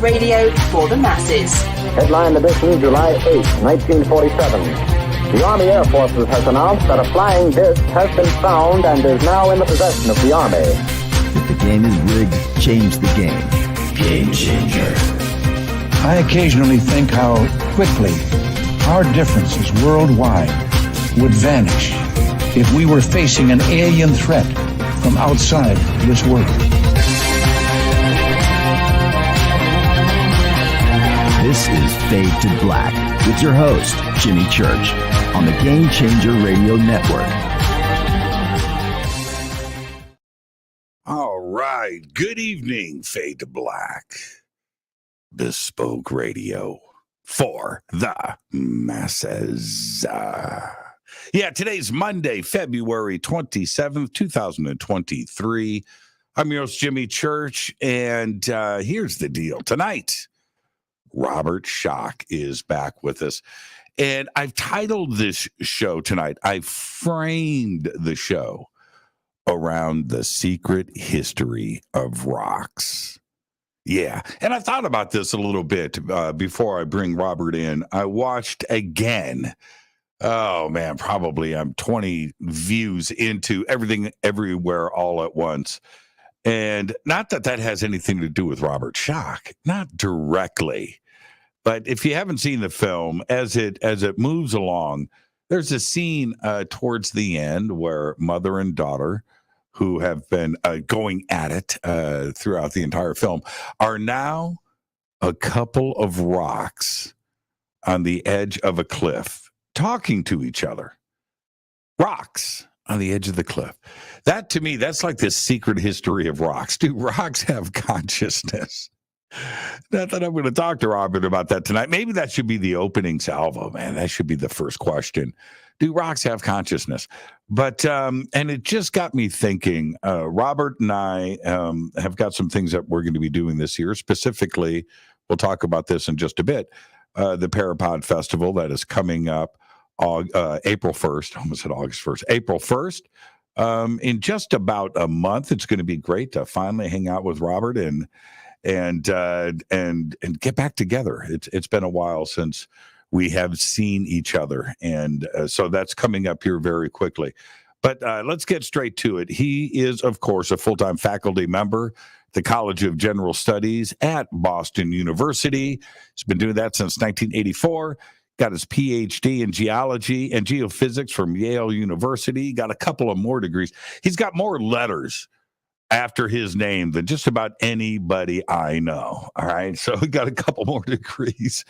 radio for the masses. Headline edition, July 8, 1947. The Army Air Forces has announced that a flying disc has been found and is now in the possession of the Army. If the game is rigged, change the game. Game changer. I occasionally think how quickly our differences worldwide would vanish if we were facing an alien threat from outside this world. This is Fade to Black with your host, Jimmy Church, on the Game Changer Radio Network. All right. Good evening, Fade to Black. Bespoke radio for the masses. Yeah, today's Monday, February 27th, 2023. I'm your host, Jimmy Church, and here's the deal. Tonight, Robert Schoch is back with us, and I've titled this show tonight, I framed the show around the secret history of rocks. Yeah, and I thought about this a little bit before I bring Robert in. I watched again. Oh, man, probably I'm 20 views into Everything Everywhere All at Once. And not that that has anything to do with Robert Schoch, not directly. But if you haven't seen the film, as it moves along, there's a scene towards the end where mother and daughter, who have been going at it throughout the entire film, are now a couple of rocks on the edge of a cliff, talking to each other. Rocks on the edge of the cliff. That, to me, that's like the secret history of rocks. Do rocks have consciousness? Not that I'm going to talk to Robert about that tonight. Maybe that should be the opening salvo, man. That should be the first question. Do rocks have consciousness? But, and it just got me thinking, Robert and I have got some things that we're going to be doing this year. Specifically, we'll talk about this in just a bit, the Parapod Festival that is coming up April 1st. I almost said August 1st. April 1st. In just about a month, it's going to be great to finally hang out with Robert and get back together. It's been a while since we have seen each other, and so that's coming up here very quickly. But let's get straight to it. He is, of course, a full-time faculty member at the College of General Studies at Boston University. He's been doing that since 1984. Got his Ph.D. in Geology and Geophysics from Yale University. Got a couple of more degrees. He's got more letters after his name than just about anybody I know. All right. So we got a couple more degrees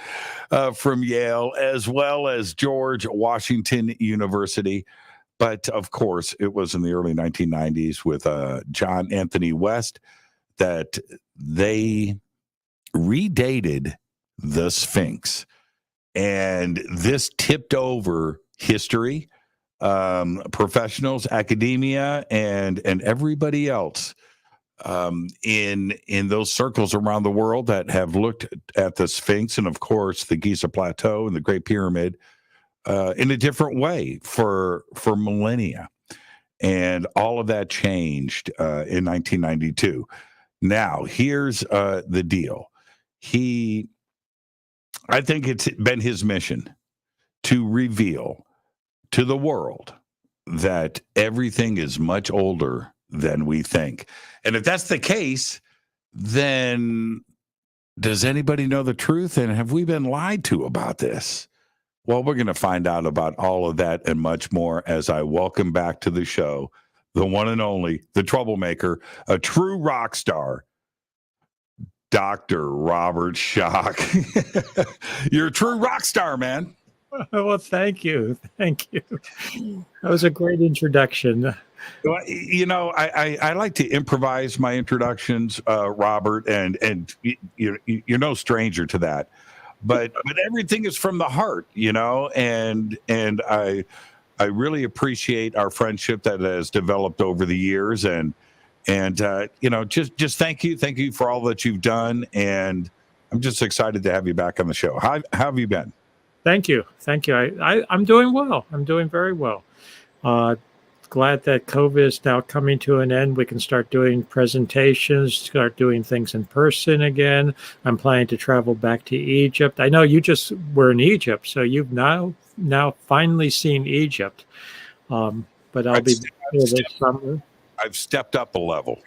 from Yale, as well as George Washington University. But of course, it was in the early 1990s with John Anthony West that they redated the Sphinx. And this tipped over history, professionals, academia, and everybody else in those circles around the world that have looked at the Sphinx and, of course, the Giza Plateau and the Great Pyramid in a different way for millennia. And all of that changed in 1992. Now, here's the deal. I think it's been his mission to reveal to the world that everything is much older than we think. And if that's the case, then does anybody know the truth? And have we been lied to about this? Well, we're going to find out about all of that and much more as I welcome back to the show the one and only, the troublemaker, a true rock star, Dr. Robert Schoch. You're a true rock star, man. Well, thank you. Thank you. That was a great introduction. Well, you know, I like to improvise my introductions, Robert, and you're no stranger to that. But everything is from the heart, you know, and I really appreciate our friendship that has developed over the years, and you know, just thank you for all that you've done, and I'm just excited to have you back on the show. How have you been? Thank you. I'm doing well. I'm doing very well. glad that COVID is now coming to an end. We can start doing presentations, start doing things in person again. I'm planning to travel back to Egypt. I know you just were in Egypt, so you've now finally seen Egypt. But I'll be here this summer. I've stepped up a level.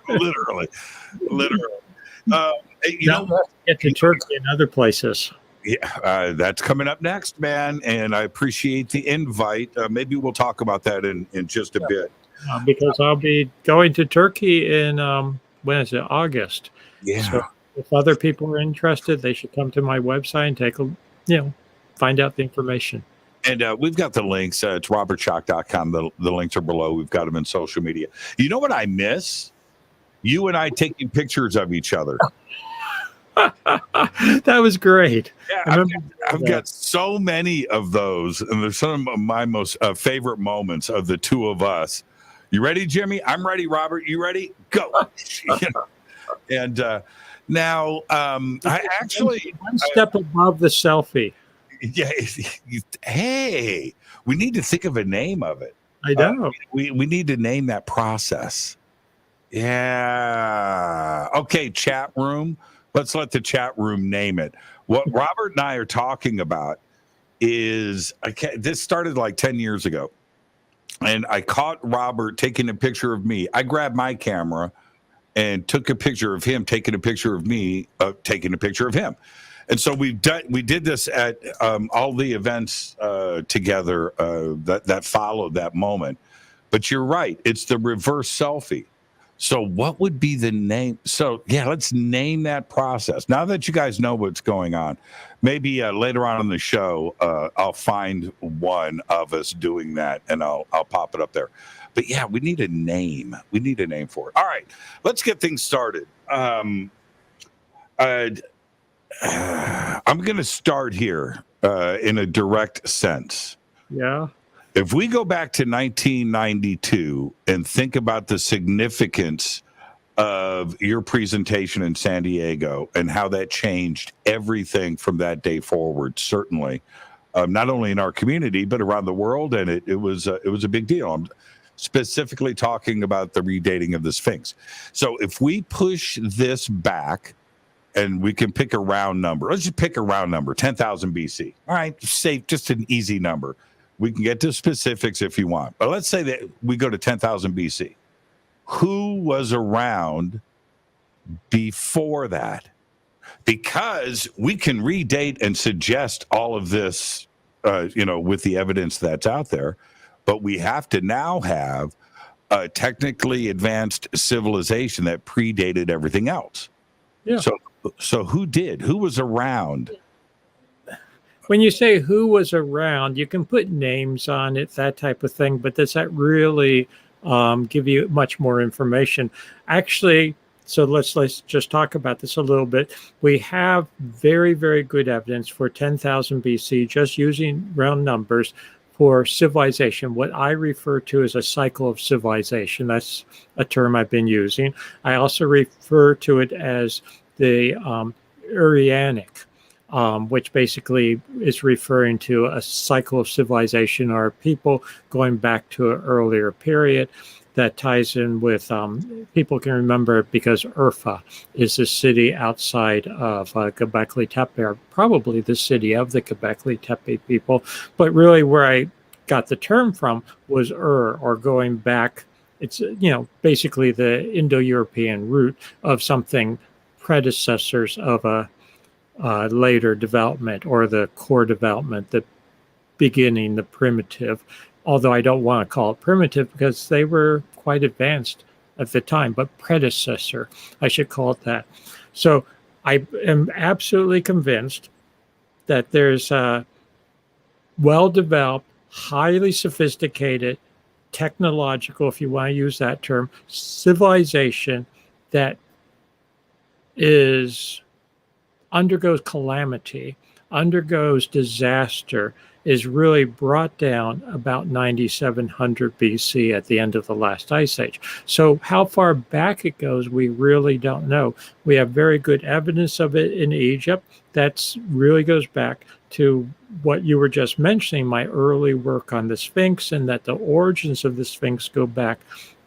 literally. Let's get to Turkey and other places. Yeah, that's coming up next, man. And I appreciate the invite. Maybe we'll talk about that in just a bit. Because I'll be going to Turkey in, when is it, August. Yeah. So if other people are interested, they should come to my website and take find out the information. And we've got the links. It's robertschoch.com. The links are below. We've got them in social media. You know what I miss? You and I taking pictures of each other. That was great. Yeah, I've got so many of those, and they're some of my most favorite moments of the two of us. You ready, Jimmy? I'm ready, Robert. You ready? Go. And now, I actually one step above the selfie. Yeah. Hey, we need to think of a name of it. I know. We need to name that process. Yeah. Okay, chat room. Let's let the chat room name it. What Robert and I are talking about is this started like 10 years ago. And I caught Robert taking a picture of me. I grabbed my camera and took a picture of him taking a picture of me, taking a picture of him. And so we did this at all the events together that followed that moment. But you're right. It's the reverse selfie. So what would be the name? So, yeah, let's name that process. Now that you guys know what's going on, maybe later on in the show, I'll find one of us doing that, and I'll pop it up there. But, yeah, we need a name. We need a name for it. All right, let's get things started. I'm going to start here in a direct sense. Yeah. If we go back to 1992 and think about the significance of your presentation in San Diego and how that changed everything from that day forward, certainly, not only in our community, but around the world. And it was a big deal. I'm specifically talking about the redating of the Sphinx. So if we push this back, and we can pick a round number. Let's just pick a round number, 10,000 BC. All right, safe, just an easy number. We can get to specifics if you want. But let's say that we go to 10,000 BC. Who was around before that? Because we can redate and suggest all of this, with the evidence that's out there. But we have to now have a technically advanced civilization that predated everything else. Yeah. So who did? Who was around? When you say who was around, you can put names on it, that type of thing, but does that really give you much more information? Actually, so let's just talk about this a little bit. We have very, very good evidence for 10,000 BC, just using round numbers, for civilization, what I refer to as a cycle of civilization. That's a term I've been using. I also refer to it as the Urianic, which basically is referring to a cycle of civilization or people going back to an earlier period that ties in with, people can remember it because Urfa is the city outside of Gobekli Tepe, or probably the city of the Gobekli Tepe people. But really where I got the term from was or going back. It's, basically the Indo-European root of something predecessors of a later development, or the core development, the beginning, the primitive. Although I don't want to call it primitive because they were quite advanced at the time, but predecessor, I should call it that. So I am absolutely convinced that there's a well-developed, highly sophisticated, technological, if you want to use that term, civilization that undergoes calamity undergoes disaster is really brought down about 9,700 BC at the end of the last ice age. So how far back it goes, we really don't know. We have very good evidence of it in Egypt. That really goes back to what you were just mentioning, my early work on the Sphinx, and that the origins of the Sphinx go back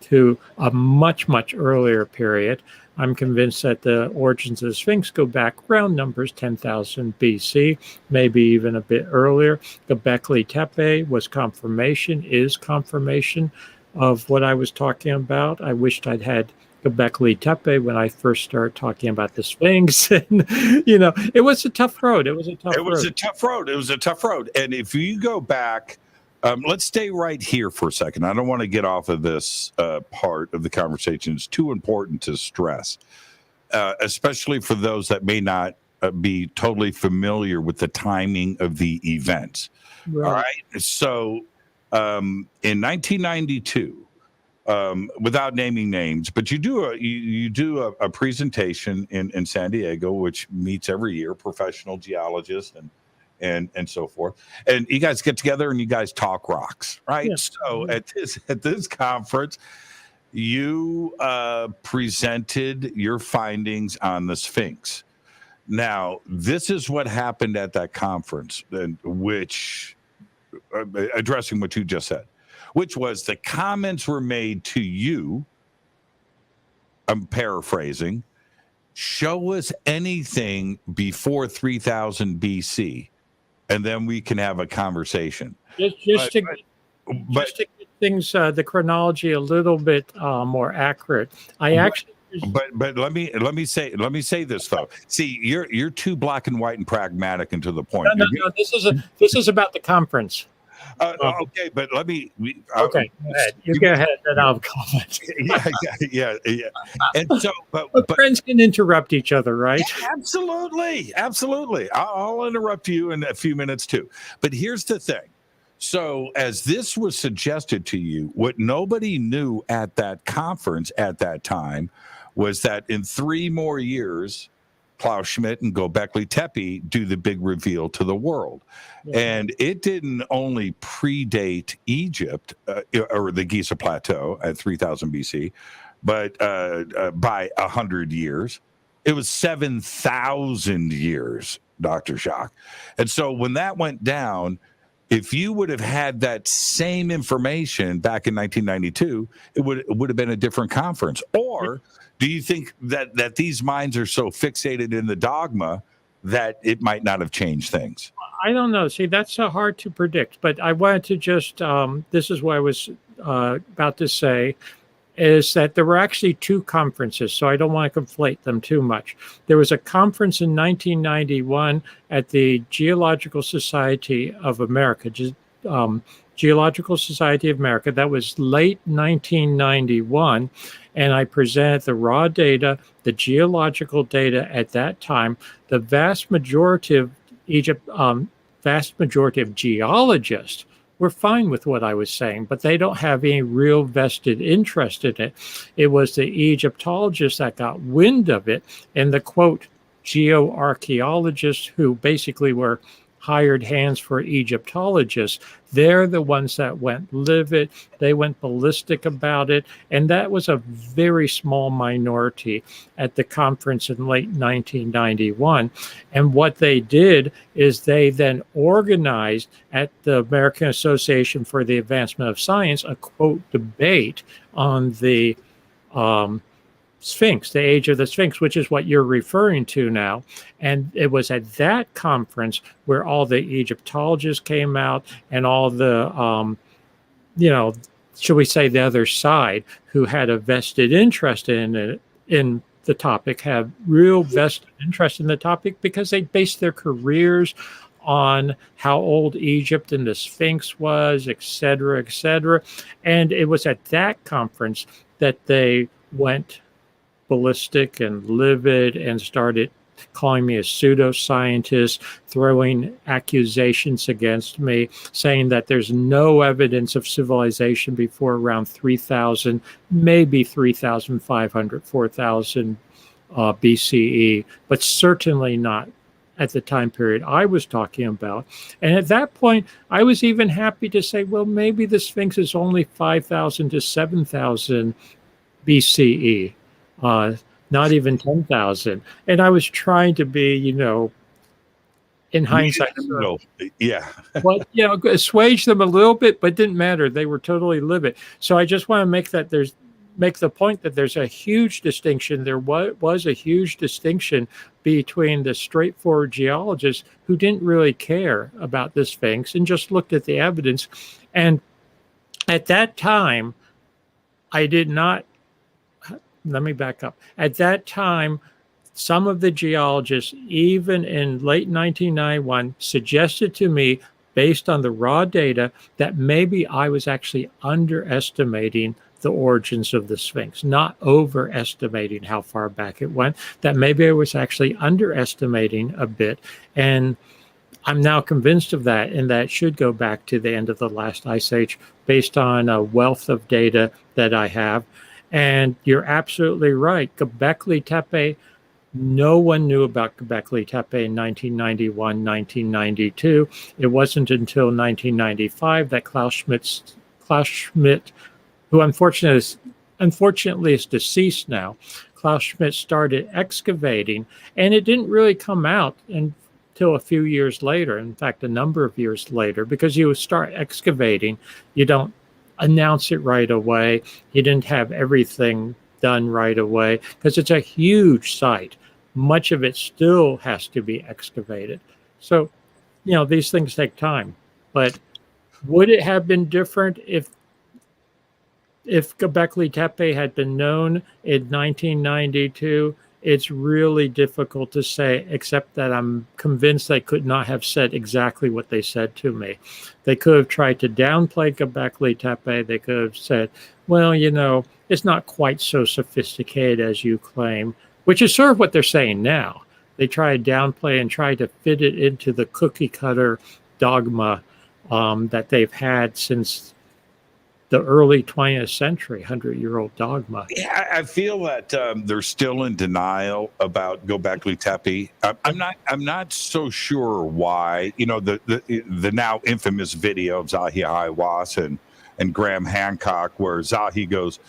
to a much, much earlier period. I'm convinced that the origins of the Sphinx go back round numbers 10,000 BC, maybe even a bit earlier. Gobekli Tepe is confirmation of what I was talking about. I wished I'd had Gobekli Tepe when I first started talking about the Sphinx. And, it was a tough road. It was a tough road. And if you go back, let's stay right here for a second. I don't want to get off of this part of the conversation. It's too important to stress, especially for those that may not be totally familiar with the timing of the events. Right. All right. So in 1992, without naming names, but you do a presentation in San Diego, which meets every year, professional geologists and so forth. And you guys get together and you guys talk rocks, right? Yeah. So at this conference, you presented your findings on the Sphinx. Now, this is what happened at that conference, which addressing what you just said, which was the comments were made to you. I'm paraphrasing. Show us anything before 3000 BC. And then we can have a conversation. Just to get things, the chronology a little bit more accurate. But let me say this though. See, you're too black and white and pragmatic and to the point. No. This is about the conference. Okay, but let me. Okay, go ahead. You go ahead, and I'll comment. Yeah. And so, but friends can interrupt each other, right? Absolutely. I'll interrupt you in a few minutes too. But here's the thing. So, as this was suggested to you, what nobody knew at that conference at that time was that in 3 more years, Klaus Schmidt and Gobekli Tepe do the big reveal to the world. Yeah. And it didn't only predate Egypt or the Giza Plateau at 3000 BC, but by 100 years. It was 7,000 years, Dr. Schoch. And so when that went down, if you would have had that same information back in 1992, it would have been a different conference. Or do you think that these minds are so fixated in the dogma that it might not have changed things? I don't know. See, that's so hard to predict. But I wanted to just, this is what I was about to say, is that there were actually 2 conferences, so I don't want to conflate them too much. There was a conference in 1991 at the Geological Society of America, Geological Society of America. That was late 1991, and I presented the raw data, the geological data at that time. The vast majority of geologists were fine with what I was saying, but they don't have any real vested interest in it. It was the Egyptologists that got wind of it, and the quote geoarchaeologists, who basically were hired hands for Egyptologists, they're the ones that went livid. They went ballistic about it. And that was a very small minority at the conference in late 1991. And what they did is they then organized at the American Association for the Advancement of Science a quote debate on the Sphinx, the age of the Sphinx, which is what you're referring to now. And it was at that conference where all the Egyptologists came out and all the, shall we say, the other side who had a vested interest in it, in the topic, have real vested interest in the topic because they based their careers on how old Egypt and the Sphinx was, et cetera, et cetera. And it was at that conference that they went ballistic and livid and started calling me a pseudoscientist, throwing accusations against me, saying that there's no evidence of civilization before around 3000, maybe 3500, 4000 BCE, but certainly not at the time period I was talking about. And at that point, I was even happy to say, well, maybe the Sphinx is only 5,000 to 7,000 BCE, not even 10,000. And I was trying to be, in hindsight, yeah. but assuage them a little bit, but didn't matter. They were totally livid. So I just want to make the point that there's a huge distinction. There was a huge distinction between the straightforward geologists who didn't really care about the Sphinx and just looked at the evidence. And at that time, let me back up. At that time, some of the geologists, even in late 1991, suggested to me, based on the raw data, that maybe I was actually underestimating the origins of the Sphinx, not overestimating how far back it went, that maybe I was actually underestimating a bit. And I'm now convinced of that, and that should go back to the end of the last ice age based on a wealth of data that I have. And you're absolutely right. Gobekli Tepe, no one knew about Gobekli Tepe in 1991, 1992. It wasn't until 1995 that Klaus Schmidt, who unfortunately is deceased now, Klaus Schmidt started excavating, and it didn't really come out until a few years later, in fact, a number of years later, because you start excavating, you don't announce it right away. You didn't have everything done right away because it's a huge site. Much of it still has to be excavated. So, these things take time. But would it have been different if Gobekli Tepe had been known in 1992? It's really difficult to say, except that I'm convinced they could not have said exactly what they said to me. They could have tried to downplay Gobekli Tepe. They could have said, well, it's not quite so sophisticated as you claim, which is sort of what they're saying now. They try to downplay and try to fit it into the cookie cutter dogma that they've had since the early 20th century, 100-year-old dogma. Yeah, I feel that they're still in denial about Gobekli Tepe. I'm not so sure why. The now infamous video of Zahi Hawass and Graham Hancock, where Zahi goes,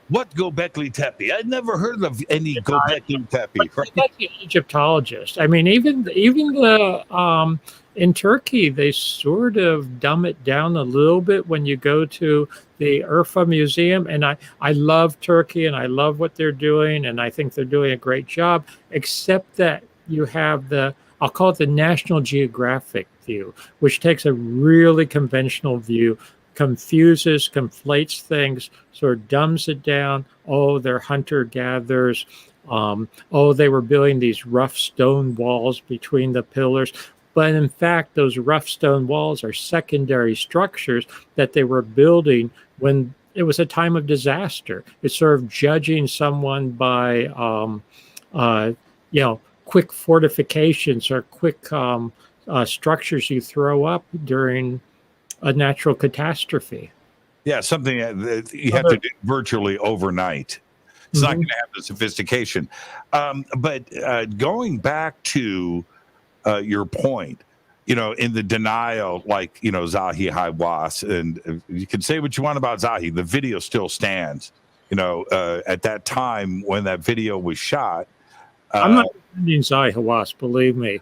"What Gobekli Tepe? I'd never heard of any Gobekli Tepe." Right? That's the Egyptologist. I mean, even the in Turkey, they sort of dumb it down a little bit when you go to the Urfa Museum. And I love Turkey and I love what they're doing. And I think they're doing a great job, except that you have I'll call it the National Geographic view, which takes a really conventional view, conflates things, sort of dumbs it down. Oh, they're hunter-gatherers. They were building these rough stone walls between the pillars. But in fact, those rough stone walls are secondary structures that they were building when it was a time of disaster. It's sort of judging someone by, quick fortifications or quick structures you throw up during a natural catastrophe. Yeah, something that you have to do virtually overnight. It's not going to have the sophistication. But going back to your point, in the denial, like, Zahi Hawass, and you can say what you want about Zahi, the video still stands. At that time when that video was shot. I'm not defending Zahi Hawass, believe me.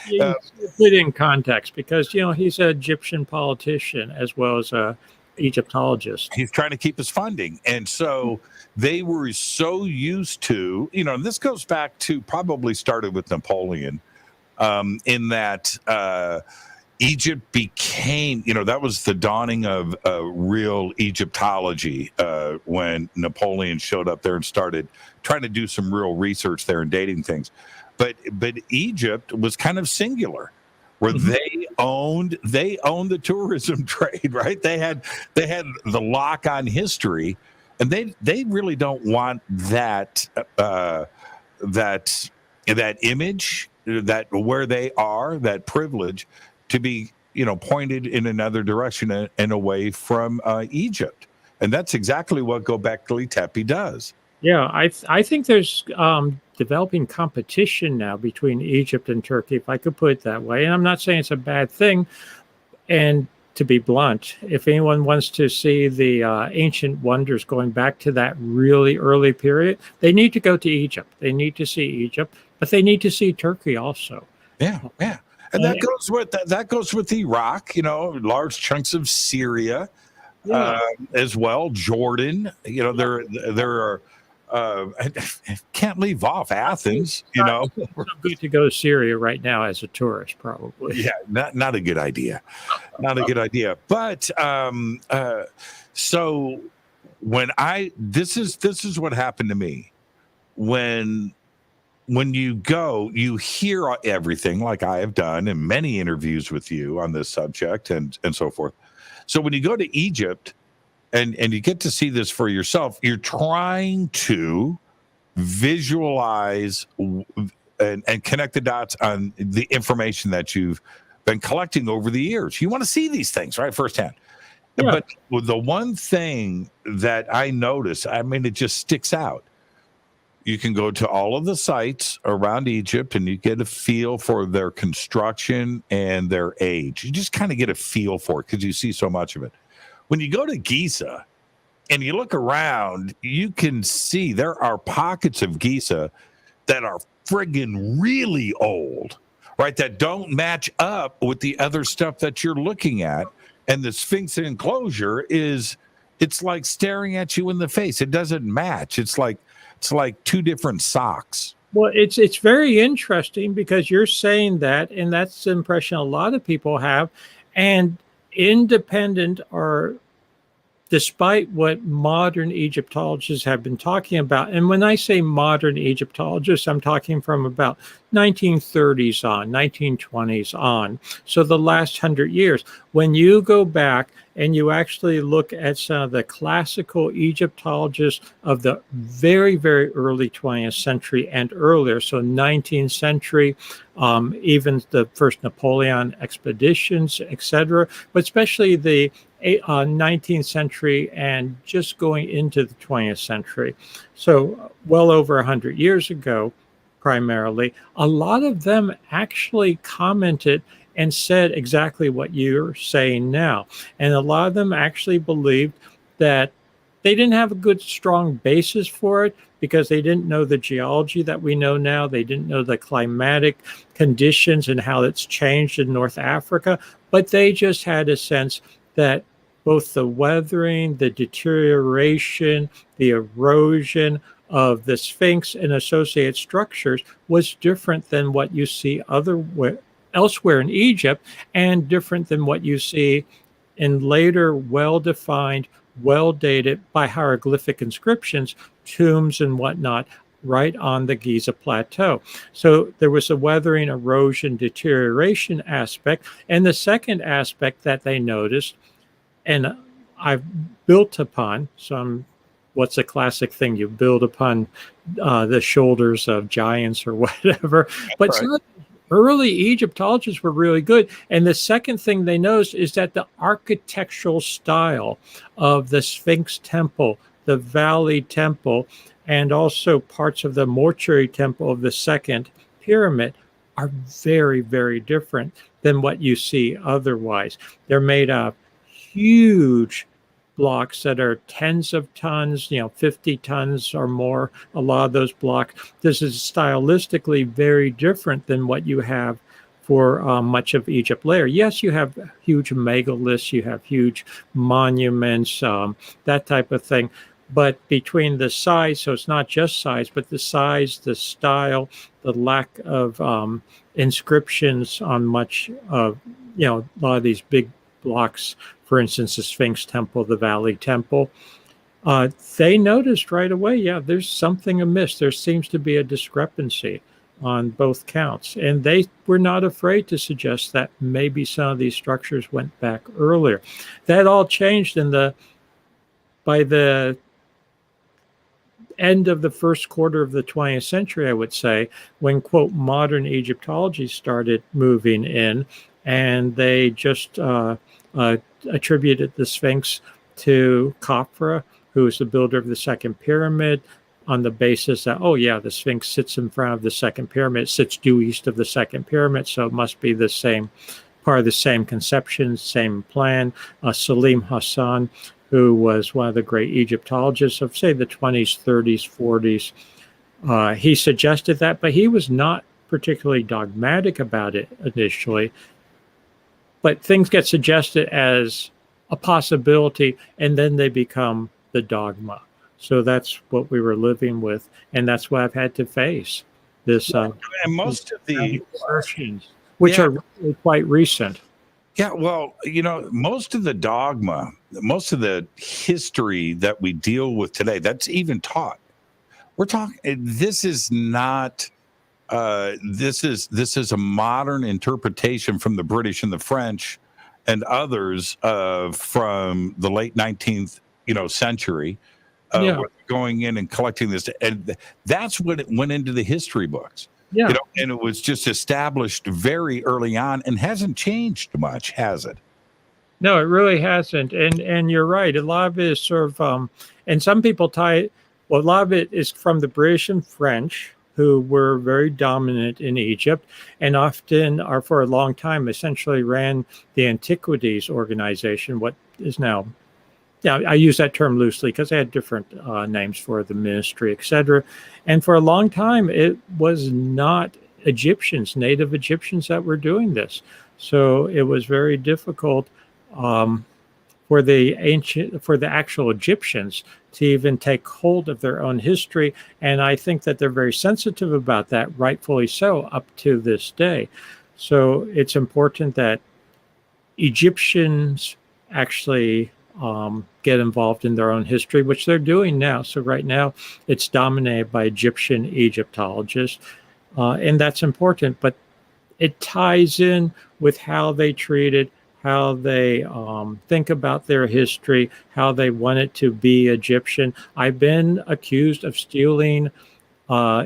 Yeah. Put in context because, he's an Egyptian politician as well as a Egyptologist. He's trying to keep his funding. And so they were so used to, this goes back to probably started with Napoleon, in that Egypt became, that was the dawning of real Egyptology when Napoleon showed up there and started trying to do some real research there and dating things. But Egypt was kind of singular, where they owned the tourism trade, right? They had the lock on history, and they really don't want that image, that where they are, that privilege, to be pointed in another direction and away from Egypt. And that's exactly what Gobekli Tepe does. Yeah, I think there's developing competition now between Egypt and Turkey, if I could put it that way. And I'm not saying it's a bad thing. And to be blunt, if anyone wants to see the ancient wonders going back to that really early period, they need to go to Egypt. They need to see Egypt, but they need to see Turkey also. Yeah, yeah. And that goes with Iraq, large chunks of Syria, Yeah. as well. Jordan, there are. I can't leave off Athens. It's not good to go to Syria right now as a tourist, probably. Yeah, not a good idea. Not a good idea. But so when this is what happened to me when you go, you hear everything like I have done in many interviews with you on this subject and so forth. So when you go to Egypt and you get to see this for yourself, you're trying to visualize and connect the dots on the information that you've been collecting over the years. You want to see these things, right, firsthand. Yeah. But the one thing that I notice, it just sticks out. You can go to all of the sites around Egypt and you get a feel for their construction and their age. You just kind of get a feel for it because you see so much of it. When you go to Giza and you look around, you can see there are pockets of Giza that are friggin' really old, right? That don't match up with the other stuff that you're looking at. And the Sphinx enclosure it's like staring at you in the face. It doesn't match. It's like two different socks. Well, it's very interesting because you're saying that, and that's the impression a lot of people have. And independent despite what modern Egyptologists have been talking about, and when I say modern Egyptologists, I'm talking from about 1930s on, 1920s on, so the last 100 years. When you go back and you actually look at some of the classical Egyptologists of the very, very early 20th century and earlier, so 19th century, even the first Napoleon expeditions, etc., but especially the 19th century and just going into the 20th century. So well over 100 years ago, primarily, a lot of them actually commented and said exactly what you're saying now. And a lot of them actually believed that they didn't have a good, strong basis for it because they didn't know the geology that we know now. They didn't know the climatic conditions and how it's changed in North Africa, but they just had a sense that both the weathering, the deterioration, the erosion of the Sphinx and associated structures was different than what you see elsewhere in Egypt, and different than what you see in later well-defined, well-dated by hieroglyphic inscriptions, tombs and whatnot, right on the Giza Plateau. So there was a weathering, erosion, deterioration aspect. And the second aspect that they noticed, and I've built upon what's a classic thing? You build upon the shoulders of giants or whatever. But right. Some early Egyptologists were really good. And the second thing they noticed is that the architectural style of the Sphinx Temple, the Valley Temple, and also parts of the mortuary temple of the second pyramid are very, very different than what you see otherwise. They're made of huge blocks that are tens of tons, 50 tons or more. A lot of those blocks. This is stylistically very different than what you have for much of Egypt later. Yes, you have huge megaliths, you have huge monuments, that type of thing. But between the size, so it's not just size, but the size, the style, the lack of inscriptions on much of, a lot of these big blocks, for instance, the Sphinx Temple, the Valley Temple, they noticed right away, there's something amiss. There seems to be a discrepancy on both counts. And they were not afraid to suggest that maybe some of these structures went back earlier. That all changed by the end of the first quarter of the 20th century, I would say, when, quote, modern Egyptology started moving in, and they just attributed the Sphinx to Khafra, who was the builder of the second pyramid, on the basis that, oh yeah, the Sphinx sits in front of the second pyramid, it sits due east of the second pyramid, so it must be the same, part of the same conception, same plan. Salim Hassan, who was one of the great Egyptologists of, say, the 20s, 30s, 40s, he suggested that, but he was not particularly dogmatic about it initially. But things get suggested as a possibility, and then they become the dogma. So that's what we were living with, and that's what I've had to face. This and most of the assertions, which are really quite recent. Yeah, well, most of the dogma, most of the history that we deal with today, that's even taught. We're talking. This is not. This is a modern interpretation from the British and the French and others from the late 19th century. Going in and collecting this, and that's what it went into the history books. Yeah, and it was just established very early on and hasn't changed much, has it? No, it really hasn't. And you're right. A lot of it is sort of, and some people tie it. Well, a lot of it is from the British and French, who were very dominant in Egypt, and often, or for a long time, essentially ran the Antiquities organization, what is now. Yeah, I use that term loosely because they had different names for the ministry, etc. And for a long time, it was not Egyptians, native Egyptians, that were doing this. So it was very difficult for the actual Egyptians to even take hold of their own history. And I think that they're very sensitive about that, rightfully so, up to this day. So it's important that Egyptians actually get involved in their own history, which they're doing now. So right now, it's dominated by Egyptian Egyptologists, and that's important. But it ties in with how they treat it, how they think about their history, how they want it to be Egyptian. I've been accused of stealing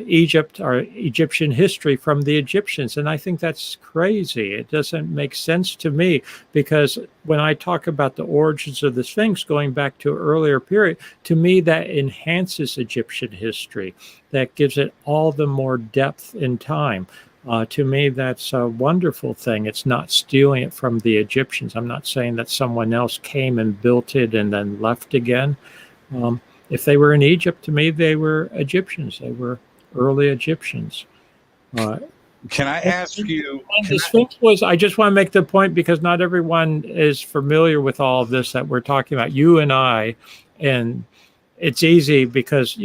Egypt or Egyptian history from the Egyptians, and I think that's crazy. It doesn't make sense to me, because when I talk about the origins of the Sphinx going back to an earlier period, to me that enhances Egyptian history. That gives it all the more depth in time. To me, that's a wonderful thing. It's not stealing it from the Egyptians. I'm not saying that someone else came and built it and then left again. If they were in Egypt, to me, they were Egyptians. They were early Egyptians. Can I ask you? The Sphinx was, I just want to make the point, because not everyone is familiar with all of this that we're talking about, you and I, and it's easy because,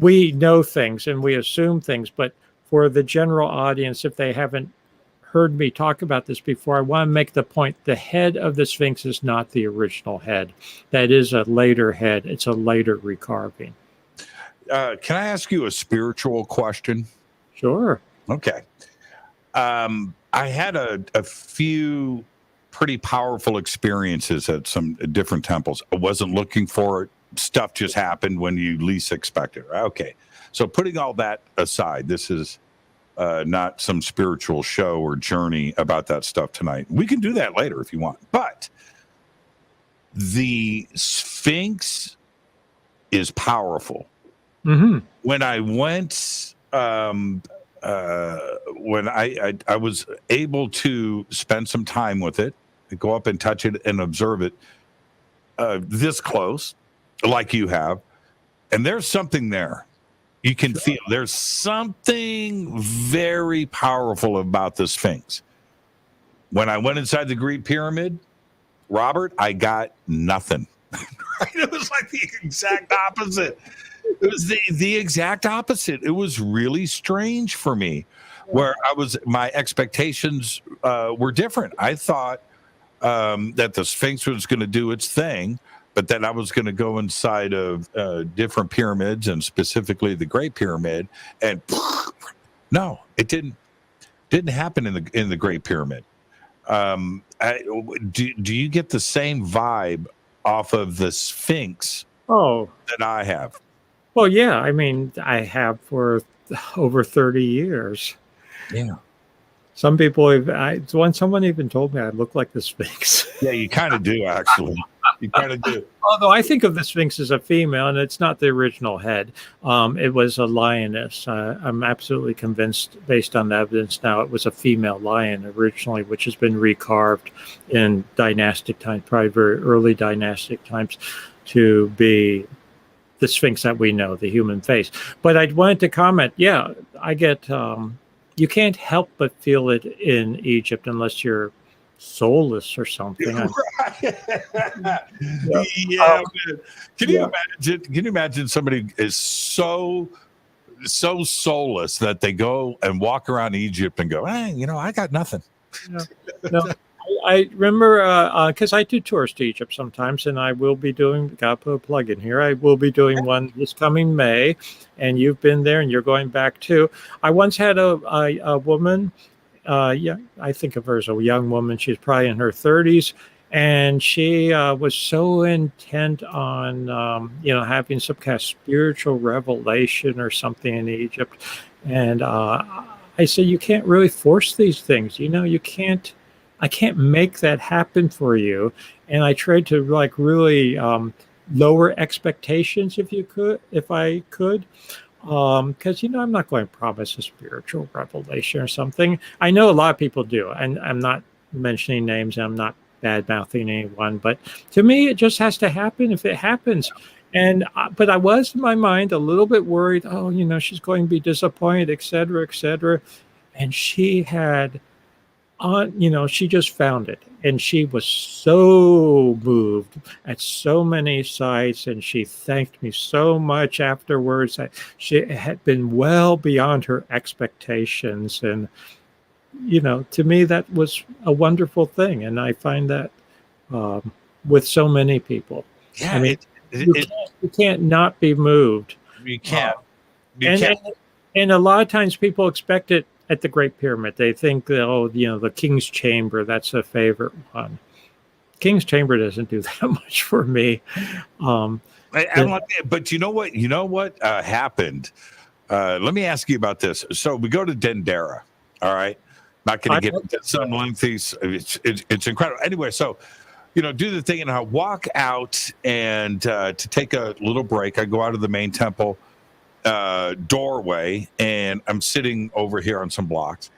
we know things and we assume things, but for the general audience, if they haven't heard me talk about this before, I want to make the point: the head of the Sphinx is not the original head. That is a later head. It's a later recarving. Can I ask you a spiritual question? Sure. Okay. I had a few pretty powerful experiences at some different temples. I wasn't looking for it. Stuff just happened when you least expect it. Okay. So putting all that aside, this is not some spiritual show or journey about that stuff tonight. We can do that later if you want. But the Sphinx is powerful. Mm-hmm. When I went, when I was able to spend some time with it, go up and touch it and observe it this close, like you have, and there's something there. You can feel there's something very powerful about the Sphinx. When I went inside the Great Pyramid, Robert, I got nothing. It was like the exact opposite. It was the exact opposite. It was really strange for me, where my expectations were different. I thought that the Sphinx was going to do its thing, but then I was going to go inside of different pyramids, and specifically the Great Pyramid, and no, it didn't happen in the Great Pyramid. Do you get the same vibe off of the Sphinx that I have? Well, yeah. I mean, I have for over 30 years. Yeah. Some people someone even told me I look like the Sphinx. Yeah, you kind of do, actually. You kind of do. Although I think of the Sphinx as a female, and it's not the original head. It was a lioness. I'm absolutely convinced, based on the evidence now, it was a female lion originally, which has been recarved in dynastic times, probably very early dynastic times, to be the Sphinx that we know, the human face. But I wanted to comment, yeah, I get, you can't help but feel it in Egypt unless you're soulless or something. Yeah, man. Can you imagine? Can you imagine somebody is so soulless that they go and walk around Egypt and go, hey, I got nothing. No, I remember because I do tours to Egypt sometimes, and I will be doing. Got to put a plug in here. I will be doing one this coming May, and you've been there, and you're going back too. I once had a woman. I think of her as a young woman. She's probably in her 30s, and she was so intent on, having some kind of spiritual revelation or something in Egypt. And I said, you can't really force these things. You can't. I can't make that happen for you. And I tried to really lower expectations if I could. Because I'm not going to promise a spiritual revelation or something. I know a lot of people do, and I'm not mentioning names, and I'm not bad mouthing anyone, but to me, it just has to happen if it happens. And but I was in my mind a little bit worried. Oh, she's going to be disappointed, et cetera, et cetera. And she had, she just found it, and she was so moved at so many sites, and she thanked me so much afterwards. That she had been well beyond her expectations, and to me that was a wonderful thing, and I find that with so many people. Yeah, I mean, you can't not be moved. You can't. And a lot of times people expect it at the Great Pyramid. They think that, the King's Chamber, that's a favorite one. King's Chamber doesn't do that much for me. But you know what happened? Let me ask you about this. So we go to Dendara, all right? Not going to get into some lengthy, it's incredible. Anyway, so, do the thing, and I walk out, and to take a little break, I go out of the main temple doorway, and I'm sitting over here on some blocks,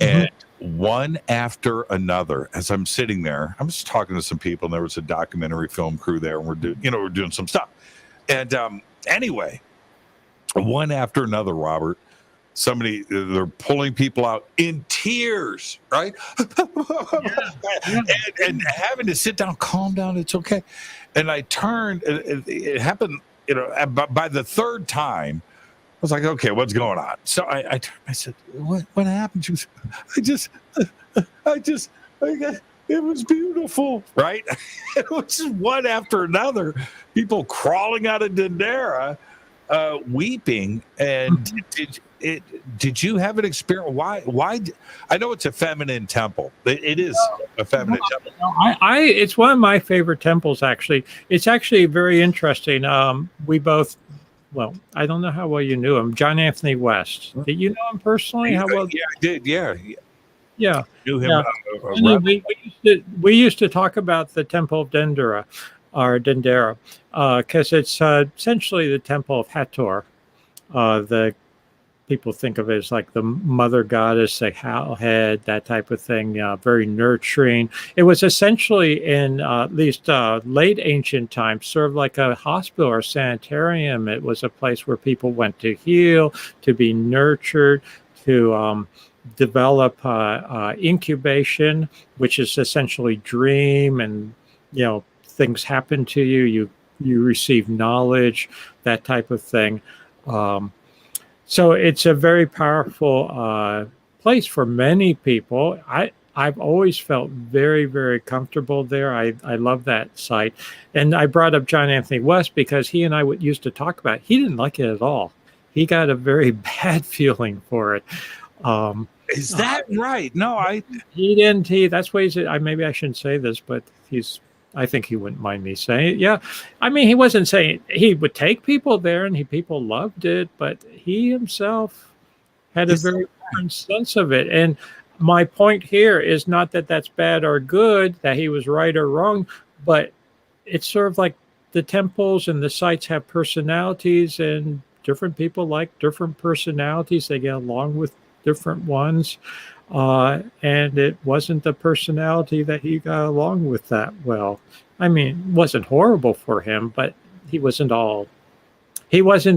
and one after another, as I'm sitting there, I'm just talking to some people, and there was a documentary film crew there, and we're doing some stuff, and anyway, one after another, Robert, they're pulling people out in tears, right? and having to sit down, calm down, it's okay. And I turned, it happened, by the third time, I was like, okay, what's going on? So I said, what happened? She was, it was beautiful, right? It was just one after another, people crawling out of Dendara, weeping. And did you have an experience? Why? I know it's a feminine temple. It is a feminine temple. It's one of my favorite temples, actually. It's actually very interesting. We both, well, I don't know how well you knew him, John Anthony West. Did you know him personally? How well? Yeah, I did. Yeah. Knew him. We used to talk about the Temple of Dendara, or Dendara, because it's essentially the Temple of Hathor. The people think of it as like the mother goddess, the head, that type of thing, very nurturing. It was essentially, in at least late ancient times, sort of like a hospital or sanitarium. It was a place where people went to heal, to be nurtured, to develop incubation, which is essentially dream, and things happen to you. You receive knowledge, that type of thing. So it's a very powerful place for many people. I've always felt very, very comfortable there. I love that site. And I brought up John Anthony West because he and I used to talk about it. He didn't like it at all. He got a very bad feeling for it. Is that right? No, he didn't. That's why maybe I shouldn't say this, but I think he wouldn't mind me saying it. Yeah. I mean, he wasn't saying he would take people there, and people loved it, but he himself had a very different sense of it. And my point here is not that that's bad or good, that he was right or wrong, but it's sort of like the temples and the sites have personalities, and different people like different personalities. They get along with different ones. And it wasn't the personality that he got along with that well. I mean, it wasn't horrible for him, but he wasn't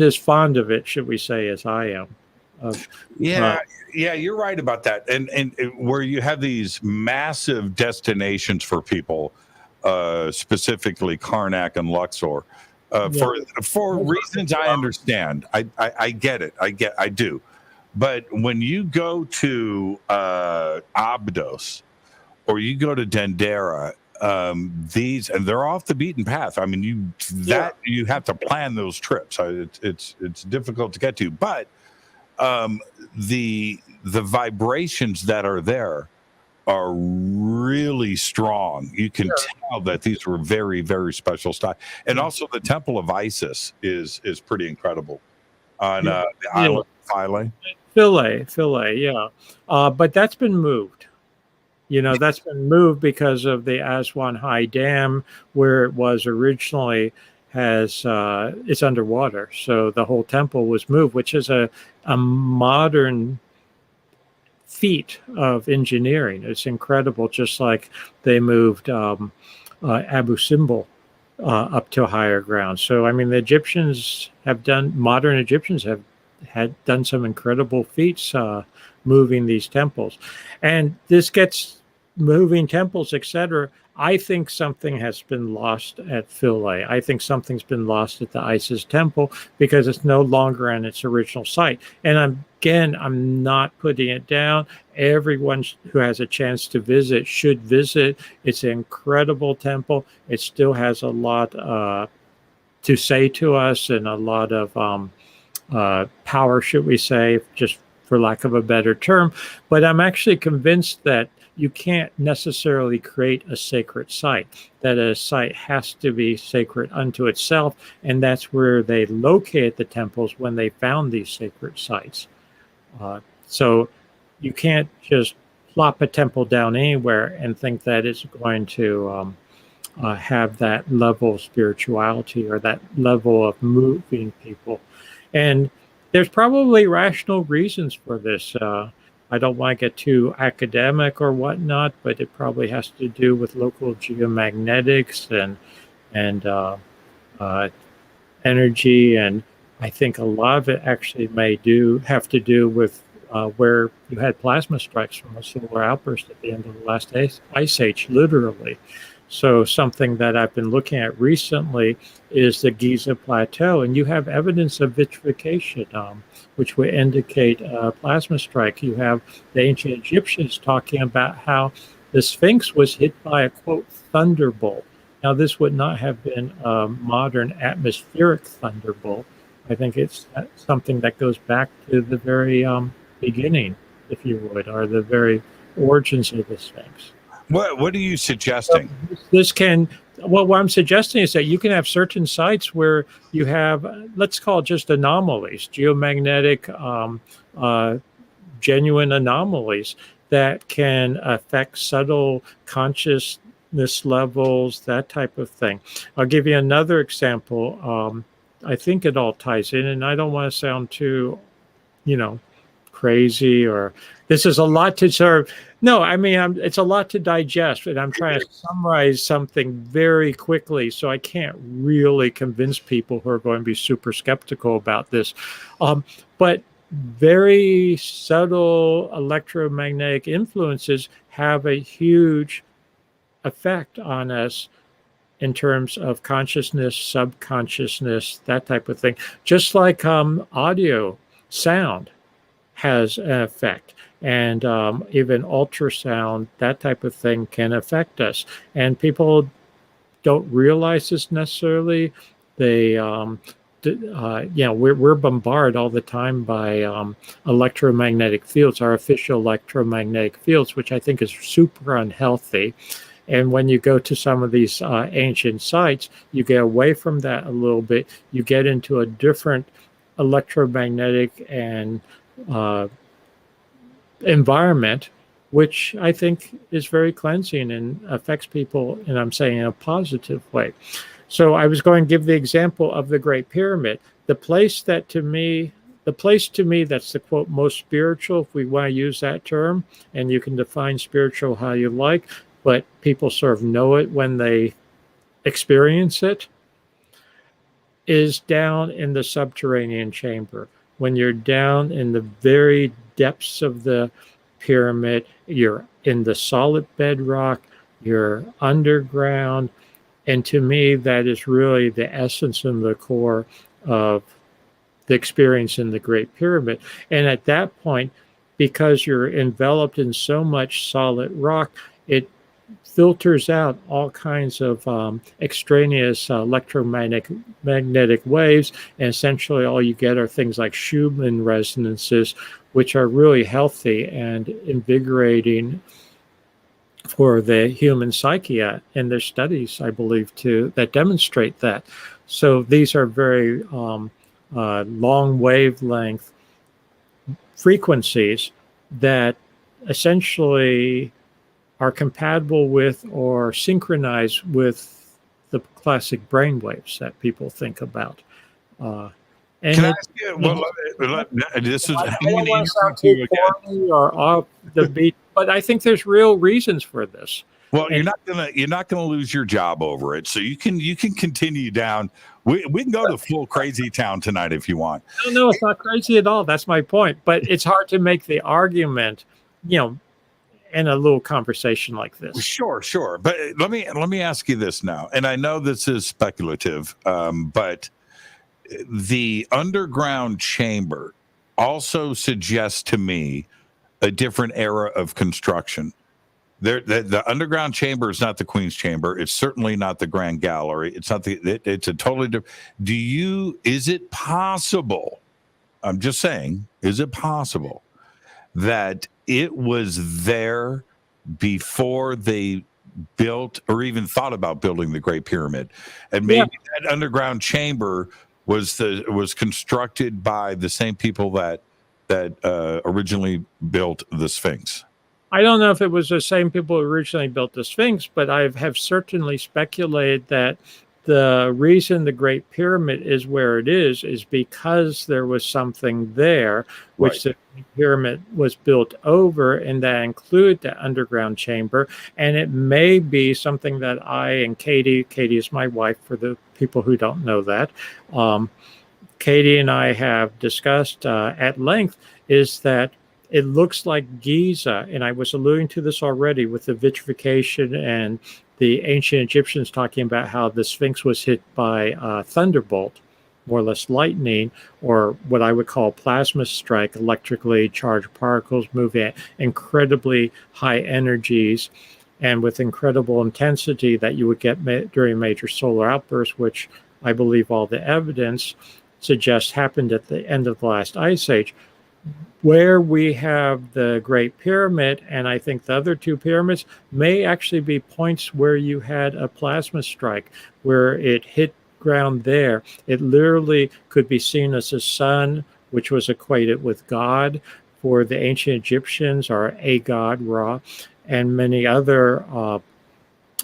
as fond of it, should we say, as I am. Yeah, you're right about that. And where you have these massive destinations for people, specifically Karnak and Luxor, for reasons I understand. I get it. I do. But when you go to Abydos or you go to Dendera, these, and they're off the beaten path. I mean, you have to plan those trips. It's difficult to get to, but the vibrations that are there are really strong. You can tell that these were very, very special stuff. And also the Temple of Isis is pretty incredible on the island of Philae. Yeah. But that's been moved. That's been moved because of the Aswan High Dam, where it was originally, it's underwater. So the whole temple was moved, which is a modern feat of engineering. It's incredible, just like they moved Abu Simbel up to higher ground. So, I mean, modern Egyptians had done some incredible feats moving these temples. And this gets moving temples, etc. I think something has been lost at Philae. I think something's been lost at the Isis temple because it's no longer on its original site. And I'm not putting it down. Everyone who has a chance to visit should visit. It's an incredible temple. It still has a lot to say to us, and a lot of power, should we say, just for lack of a better term. But I'm actually convinced that you can't necessarily create a sacred site, that a site has to be sacred unto itself, and that's where they located the temples when they found these sacred sites. So you can't just plop a temple down anywhere and think that it's going to have that level of spirituality or that level of moving people. And there's probably rational reasons for this. I don't want to get too academic or whatnot, but it probably has to do with local geomagnetics and energy. And I think a lot of it actually may have to do with where you had plasma strikes from a solar outburst at the end of the last ice age, literally. So something that I've been looking at recently is the Giza Plateau, and you have evidence of vitrification, which would indicate a plasma strike. You have the ancient Egyptians talking about how the Sphinx was hit by a, quote, thunderbolt. Now, this would not have been a modern atmospheric thunderbolt. I think it's something that goes back to the very beginning, if you would, or the very origins of the Sphinx. What are you suggesting? What I'm suggesting is that you can have certain sites where you have, let's call it just anomalies, geomagnetic, genuine anomalies that can affect subtle consciousness levels, that type of thing. I'll give you another example. I think it all ties in, and I don't want to sound too, crazy, or this is a lot to serve. No, I mean, it's a lot to digest, and I'm trying to summarize something very quickly, so I can't really convince people who are going to be super skeptical about this. But very subtle electromagnetic influences have a huge effect on us in terms of consciousness, subconsciousness, that type of thing. Just like audio, sound has an effect. And even ultrasound, that type of thing can affect us. And people don't realize this necessarily. They, we're bombarded all the time by electromagnetic fields, artificial electromagnetic fields, which I think is super unhealthy. And when you go to some of these ancient sites, you get away from that a little bit. You get into a different electromagnetic and environment which I think is very cleansing and affects people, and I'm saying in a positive way. So I was going to give the example of the Great Pyramid. The place to me that's the quote most spiritual, if we want to use that term, and you can define spiritual how you like, but people sort of know it when they experience it, is down in the subterranean chamber. When you're down in the very depths of the pyramid, you're in the solid bedrock, you're underground, and to me, that is really the essence and the core of the experience in the Great Pyramid. And at that point, because you're enveloped in so much solid rock, it filters out all kinds of extraneous electromagnetic waves, and essentially all you get are things like Schumann resonances, which are really healthy and invigorating for the human psyche, and there's studies, I believe, too, that demonstrate that. So these are very long wavelength frequencies that essentially are compatible with or synchronized with the classic brain waves that people think about. And Can I ask you, this is, I don't want to sound too corny or off the beat, but I think there's real reasons for this. Well, you're not gonna lose your job over it, so you can continue down. We can go to full crazy town tonight if you want. No, it's not crazy at all. That's my point. But it's hard to make the argument, in a little conversation like this. Sure. But let me ask you this now, and I know this is speculative, but the underground chamber also suggests to me a different era of construction. The underground chamber is not the Queen's Chamber. It's certainly not the Grand Gallery. It's not it's a totally different. Is it possible? I'm just saying, is it possible that it was there before they built or even thought about building the Great Pyramid? And maybe that underground chamber was constructed by the same people that originally built the Sphinx. I don't know if it was the same people who originally built the Sphinx, but I have certainly speculated that the reason the Great Pyramid is where it is because there was something there, which the pyramid was built over, and that included the underground chamber. And it may be something that I and Katie is my wife for the people who don't know that, Katie and I have discussed at length, is that it looks like Giza, and I was alluding to this already with the vitrification and the ancient Egyptians talking about how the Sphinx was hit by a thunderbolt, more or less lightning, or what I would call plasma strike, electrically charged particles moving at incredibly high energies and with incredible intensity that you would get during major solar outbursts, which I believe all the evidence suggests happened at the end of the last ice age. Where we have the Great Pyramid, and I think the other two pyramids, may actually be points where you had a plasma strike, where it hit ground there. It literally could be seen as a sun, which was equated with God for the ancient Egyptians, or a god, Ra, and many other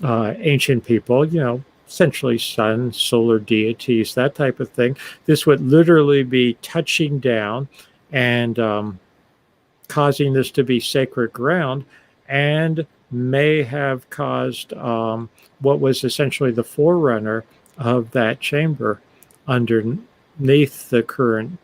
ancient people, essentially sun, solar deities, that type of thing. This would literally be touching down and causing this to be sacred ground, and may have caused what was essentially the forerunner of that chamber underneath the current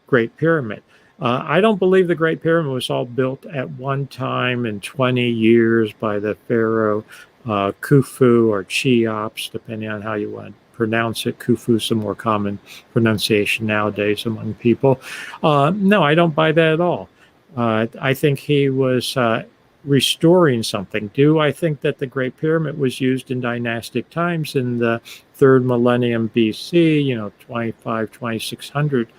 Great Pyramid. I don't believe the Great Pyramid was all built at one time in 20 years by the pharaoh Khufu or Cheops, depending on how you want to pronounce it. Khufu is a more common pronunciation nowadays among people. No, I don't buy that at all. I think he was restoring something. Do I think that the Great Pyramid was used in dynastic times in the 3rd millennium BC, 2600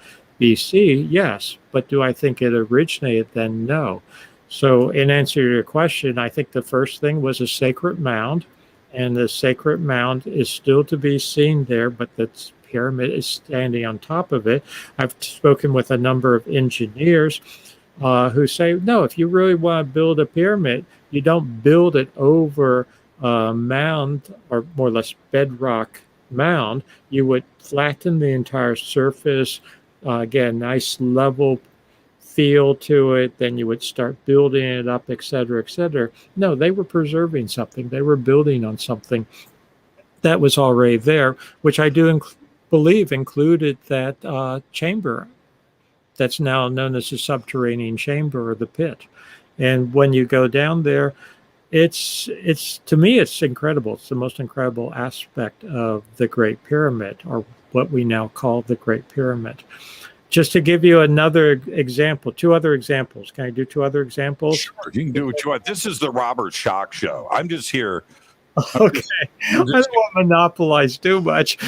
BC? Yes. But do I think it originated then? No. So in answer to your question, I think the first thing was a sacred mound, and the sacred mound is still to be seen there, but the pyramid is standing on top of it. I've spoken with a number of engineers who say, no, if you really want to build a pyramid, you don't build it over a mound, or more or less bedrock mound. You would flatten the entire surface, get a nice level feel to it, then you would start building it up, et cetera, et cetera. No, they were preserving something. They were building on something that was already there, which I do believe included that chamber that's now known as the subterranean chamber or the pit. And when you go down there, it's to me, it's incredible. It's the most incredible aspect of the Great Pyramid, or what we now call the Great Pyramid. Just to give you another example, 2 other examples. Can I do 2 other examples? Sure, you can do what you want. This is the Robert Schoch show. I'm just here. Okay. I don't want to monopolize too much.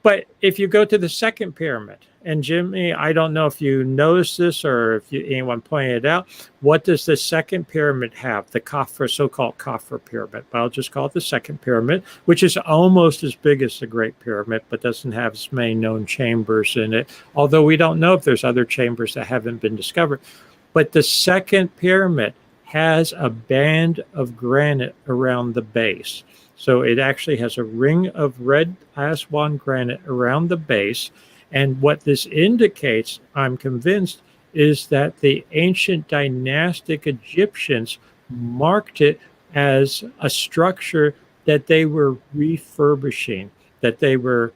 But if you go to the second pyramid, and Jimmy, I don't know if you noticed this or if anyone pointed it out, what does the second pyramid have? The Khafra, so-called Khafra pyramid. But I'll just call it the second pyramid, which is almost as big as the Great Pyramid, but doesn't have as many known chambers in it. Although we don't know if there's other chambers that haven't been discovered. But the second pyramid has a band of granite around the base. So it actually has a ring of red Aswan granite around the base. And what this indicates, I'm convinced, is that the ancient dynastic Egyptians marked it as a structure that they were refurbishing, that they were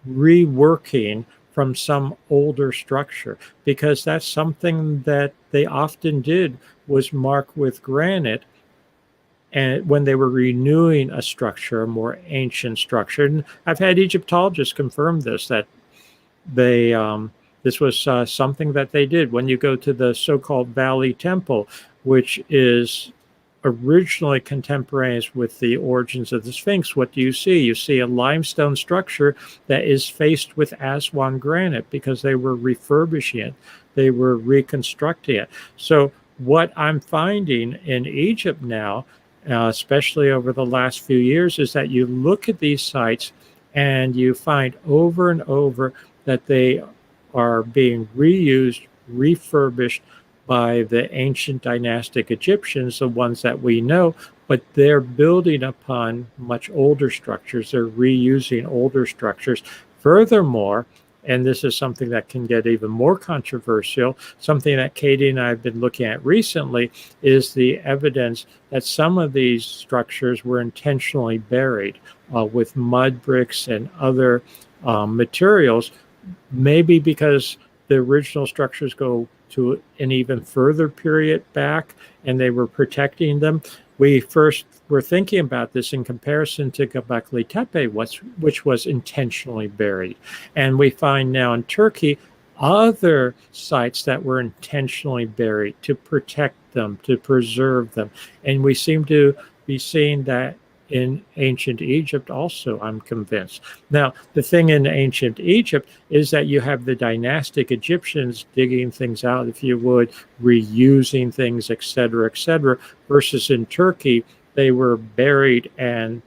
reworking from some older structure, because that's something that they often did, was mark with granite. And when they were renewing a structure, a more ancient structure, and I've had Egyptologists confirm this, that they this was something that they did. When you go to the so-called Valley Temple, which is originally contemporaneous with the origins of the Sphinx, what do you see? You see a limestone structure that is faced with Aswan granite, because they were refurbishing it. They were reconstructing it. So what I'm finding in Egypt now, especially over the last few years, is that you look at these sites and you find over and over that they are being reused, refurbished by the ancient dynastic Egyptians, the ones that we know, but they're building upon much older structures. They're reusing older structures. Furthermore, and this is something that can get even more controversial, something that Katie and I have been looking at recently, is the evidence that some of these structures were intentionally buried with mud bricks and other materials, maybe because the original structures go to an even further period back and they were protecting them. We first were thinking about this in comparison to Gobekli Tepe, which was intentionally buried. And we find now in Turkey other sites that were intentionally buried to protect them, to preserve them. And we seem to be seeing that in ancient Egypt also, I'm convinced. Now, the thing in ancient Egypt is that you have the dynastic Egyptians digging things out, if you would, reusing things, et cetera, versus in Turkey, they were buried, and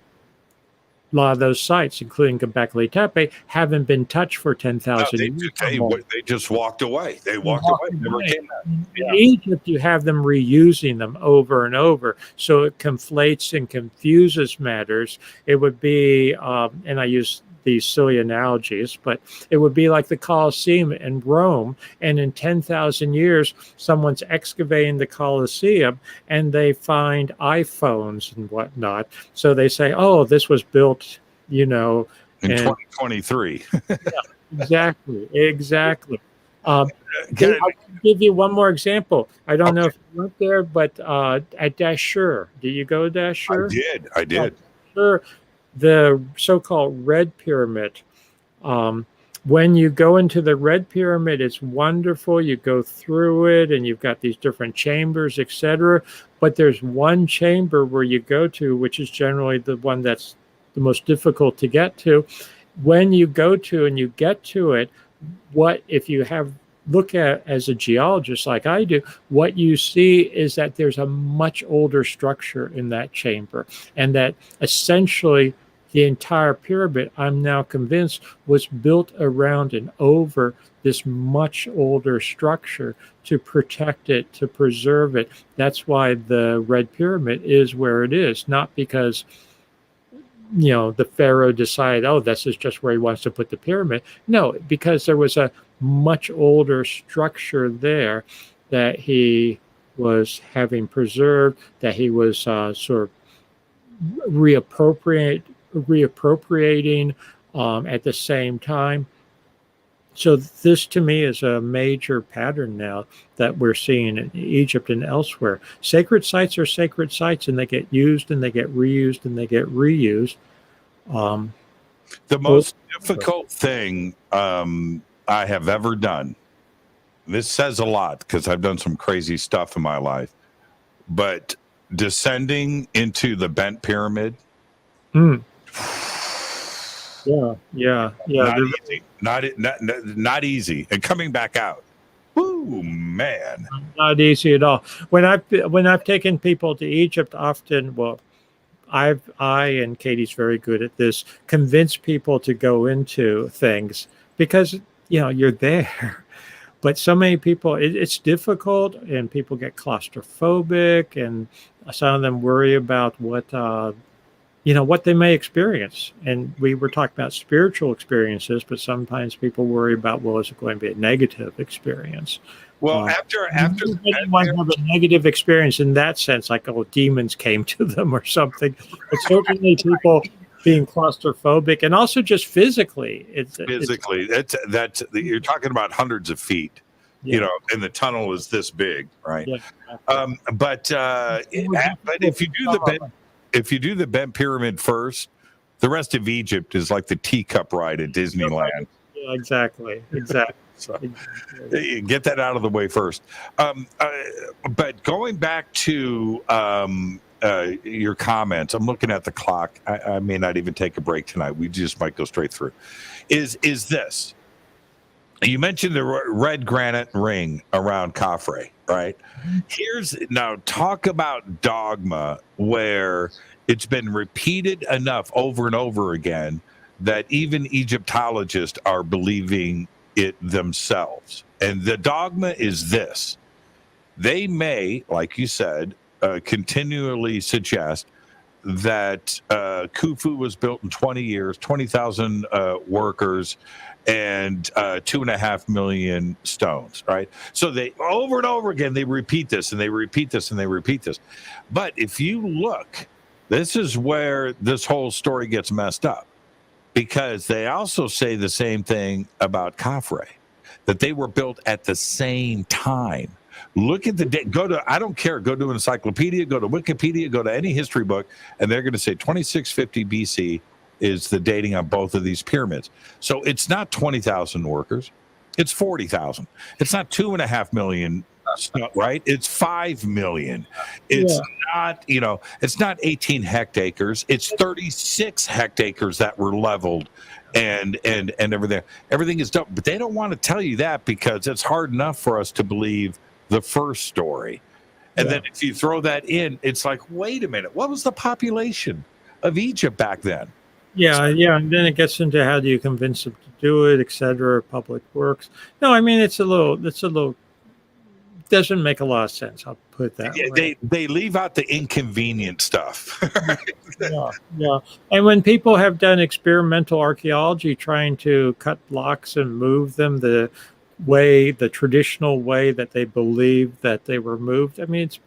a lot of those sites, including Gobekli Tepe, haven't been touched for 10,000 years. They just walked away. They walked away. Never came back. In Egypt, you have them reusing them over and over. So it conflates and confuses matters. It would be, and I use these silly analogies, but it would be like the Colosseum in Rome. And in 10,000 years, someone's excavating the Colosseum and they find iPhones and whatnot. So they say, oh, this was built, in 2023. Yeah, exactly. I'll give you one more example. I don't know if you went there, but at Dashur, did you go to Dashur? I did. Sure. The so-called Red Pyramid. When you go into the Red Pyramid, it's wonderful. You go through it, and you've got these different chambers, etc. But there's one chamber where you go to, which is generally the one that's the most difficult to get to. When you go to and you get to it, what if you look at as a geologist like I do, what you see is that there's a much older structure in that chamber, and that essentially the entire pyramid, I'm now convinced, was built around and over this much older structure to protect it, to preserve it. That's why the Red Pyramid is where it is, not because the pharaoh decided, oh, this is just where he wants to put the pyramid. No, because there was a much older structure there that he was having preserved, that he was sort of reappropriating at the same time. So this, to me, is a major pattern now that we're seeing in Egypt and elsewhere. Sacred sites are sacred sites, and they get used, and they get reused, and they get reused. The most difficult thing I have ever done, this says a lot because I've done some crazy stuff in my life, but descending into the bent pyramid. Yeah. Not easy. And coming back out. Ooh, man. Not easy at all. When I've taken people to Egypt, often, I and Katie's very good at this, convince people to go into things because you're there. But so many people, it's difficult, and people get claustrophobic, and some of them worry about what they may experience. And we were talking about spiritual experiences, but sometimes people worry about, is it going to be a negative experience? Well, after might have a negative experience in that sense, like demons came to them or something. But certainly people being claustrophobic, and also just physically. You're talking about hundreds of feet. Yeah. And the tunnel is this big, right? Yeah. But if you do the bent pyramid first, the rest of Egypt is like the teacup ride at Disneyland. Yeah, exactly. So, get that out of the way first. But going back to your comments, I'm looking at the clock. I may not even take a break tonight. We just might go straight through. Is this? You mentioned the red granite ring around Khafre, right? Now talk about dogma, where it's been repeated enough over and over again that even Egyptologists are believing it themselves. And the dogma is this: they may, like you said, continually suggest that Khufu was built in 20 years, 20,000 workers, and 2.5 million stones, right? So they over and over again, they repeat this and they repeat this and they repeat this. But if you look, this is where this whole story gets messed up, because they also say the same thing about Khafre, that they were built at the same time. Look at I don't care, go to an encyclopedia, go to Wikipedia, go to any history book, and they're going to say 2650 BC is the dating on both of these pyramids. So it's not 20,000 workers, it's 40,000. It's not 2.5 million, right? It's 5 million. It's not, it's not 18 hectares. It's 36 hectares that were leveled and everything. Everything is done. But they don't want to tell you that because it's hard enough for us to believe the first story. And then if you throw that in, it's like, wait a minute, what was the population of Egypt back then? Yeah, and then it gets into how do you convince them to do it, etc. Public works. No, I mean it's a little doesn't make a lot of sense. I'll put it that way. They leave out the inconvenient stuff. Yeah. And when people have done experimental archaeology trying to cut blocks and move them the traditional way that they believe that they were moved, I mean, it's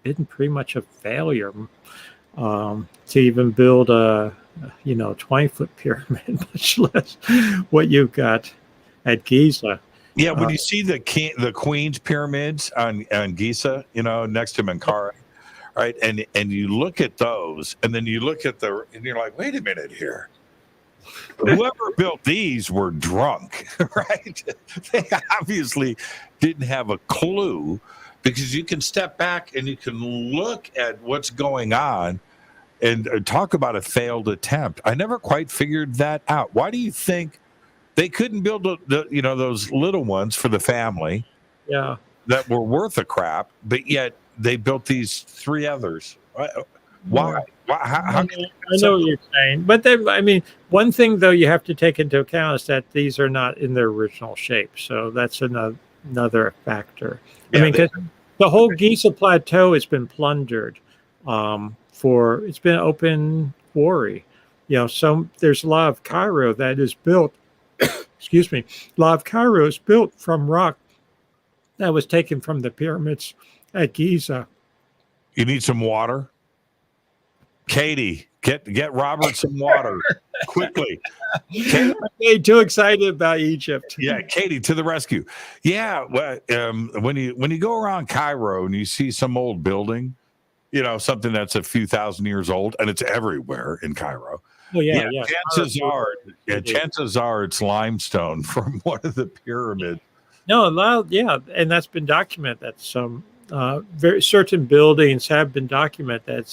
been pretty much a failure to even build a 20-foot pyramid, much less what you've got at Giza. Yeah, when you see the Queen's pyramids on Giza, next to Menkaure, right? And you look at those, and then you look at and you're like, wait a minute here. Whoever built these were drunk, right? They obviously didn't have a clue, because you can step back and you can look at what's going on and talk about a failed attempt. I never quite figured that out. Why do you think they couldn't build those little ones for the family? Yeah, that were worth a crap, but yet they built these three others. Why? How I know what you're saying, but then I mean, one thing though you have to take into account is that these are not in their original shape, so that's another factor. I mean, because the whole Giza Plateau has been plundered it's been open quarry. So there's a lot of Cairo that is built. Excuse me, a lot of Cairo is built from rock that was taken from the pyramids at Giza. You need some water? Katie, get Robert some water quickly. Katie, too excited about Egypt. Yeah, Katie to the rescue. Yeah, well, when you go around Cairo and you see some old building, something that's a few thousand years old, and it's everywhere in Cairo. Oh yeah. Chances are it's limestone from one of the pyramids. No, and that's been documented. That some very certain buildings have been documented.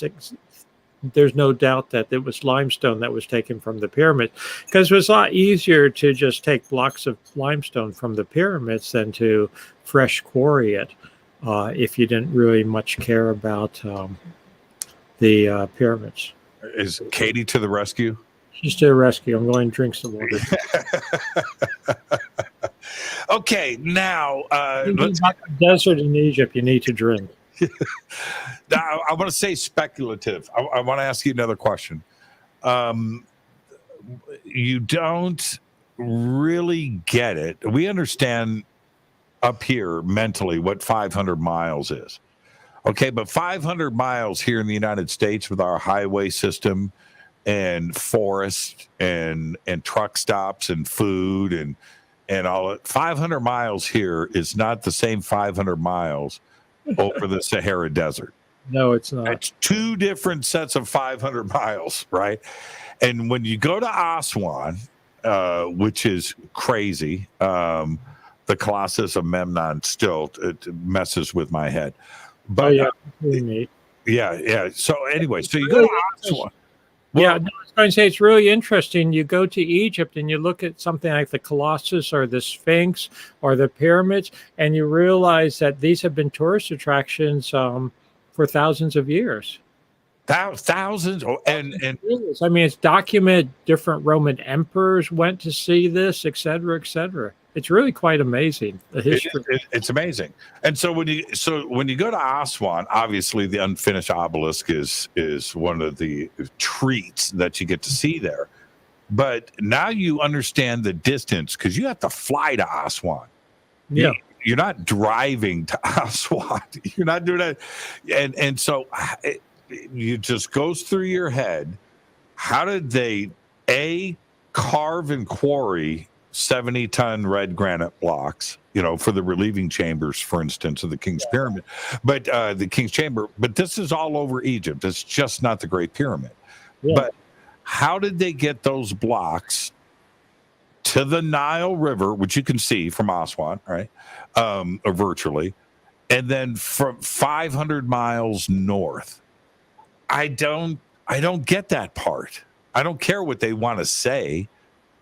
There's no doubt that it was limestone that was taken from the pyramid, because it was a lot easier to just take blocks of limestone from the pyramids than to fresh quarry it if you didn't really much care about the pyramids. Is Katie to the rescue? She's to the rescue. I'm going to drink some water. Okay, now desert in Egypt, you need to drink. Now, I want to say speculative. I want to ask you another question. You don't really get it. We understand up here mentally what 500 miles is. Okay, but 500 miles here in the United States with our highway system and forest and truck stops and food and all it, 500 miles here is not the same 500 miles over the Sahara Desert. No, it's not. It's two different sets of 500 miles, right? And when you go to Aswan, which is crazy, the Colossus of Memnon still it messes with my head. But yeah. So anyway, so you go to Aswan. Well, I was going to say it's really interesting. You go to Egypt and you look at something like the Colossus or the Sphinx or the pyramids, and you realize that these have been tourist attractions for thousands of years. Thousands, and I mean, it's documented. Different Roman emperors went to see this, et cetera, et cetera. It's really quite amazing, the history. It's amazing. And so when you go to Aswan, obviously the unfinished obelisk is one of the treats that you get to see there. But now you understand the distance, because you have to fly to Aswan. Yeah. You're not driving to Aswan. You're not doing that. And so it just goes through your head. How did they carve and quarry 70-ton red granite blocks, for the relieving chambers, for instance, of the King's Pyramid, but the King's Chamber. But this is all over Egypt. It's just not the Great Pyramid. Yeah. But how did they get those blocks to the Nile River, which you can see from Aswan, right, or virtually, and then from 500 miles north? I don't get that part. I don't care what they want to say.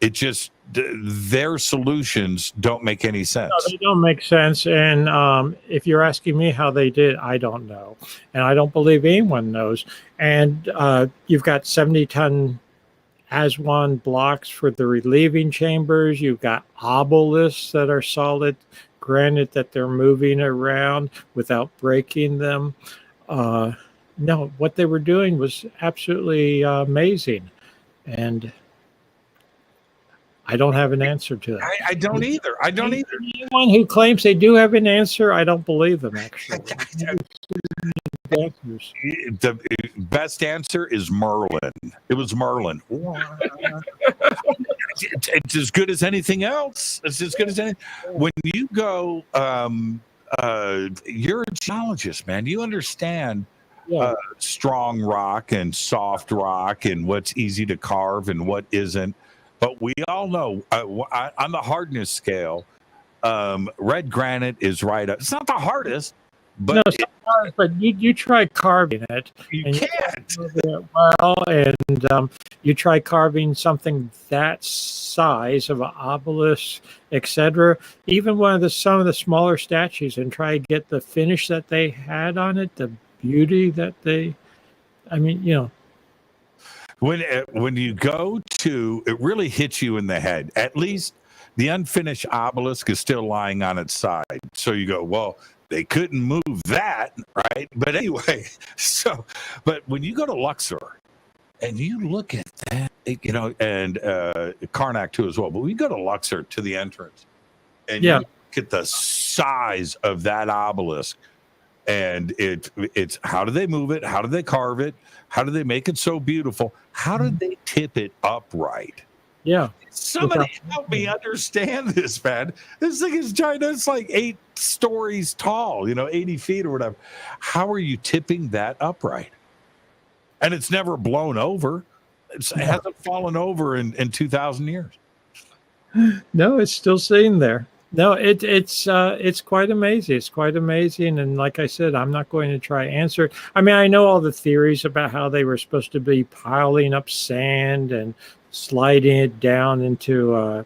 It just, their solutions don't make any sense. No, they don't make sense. And if you're asking me how they did, I don't know. And I don't believe anyone knows. And you've got 70-ton Aswan blocks for the relieving chambers. You've got obelisks that are solid granite that they're moving around without breaking them. No, what they were doing was absolutely amazing. And I don't have an answer to that. I don't either. Anyone who claims they do have an answer, I don't believe them, actually. The best answer is Merlin. It was Merlin. It's as good as anything else. It's as good as anything. When you go, you're a geologist, man. You understand strong rock and soft rock and what's easy to carve and what isn't. But we all know on the hardness scale, red granite is right up. It's not the hardest, but you try carving it. You and can't. And you try carving something that size of an obelisk, etc. Even some of the smaller statues, and try to get the finish that they had on it, the beauty that they I mean, When you go to, it really hits you in the head. At least the unfinished obelisk is still lying on its side. So you go, well, they couldn't move that, right? But anyway, but when you go to Luxor and you look at that, and Karnak too as well. But we go to Luxor to the entrance, and you look at the size of that obelisk, and it's how do they move it? How do they carve it? How do they make it so beautiful? How did they tip it upright? Yeah. Somebody help me understand this, man. This thing is giant. It's like 8 stories tall, 80 feet or whatever. How are you tipping that upright? And it's never blown over. It hasn't fallen over in 2,000 years. No, it's still sitting there. No, it's quite amazing. It's quite amazing. And like I said, I'm not going to try to answer it. I mean, I know all the theories about how they were supposed to be piling up sand and sliding it down into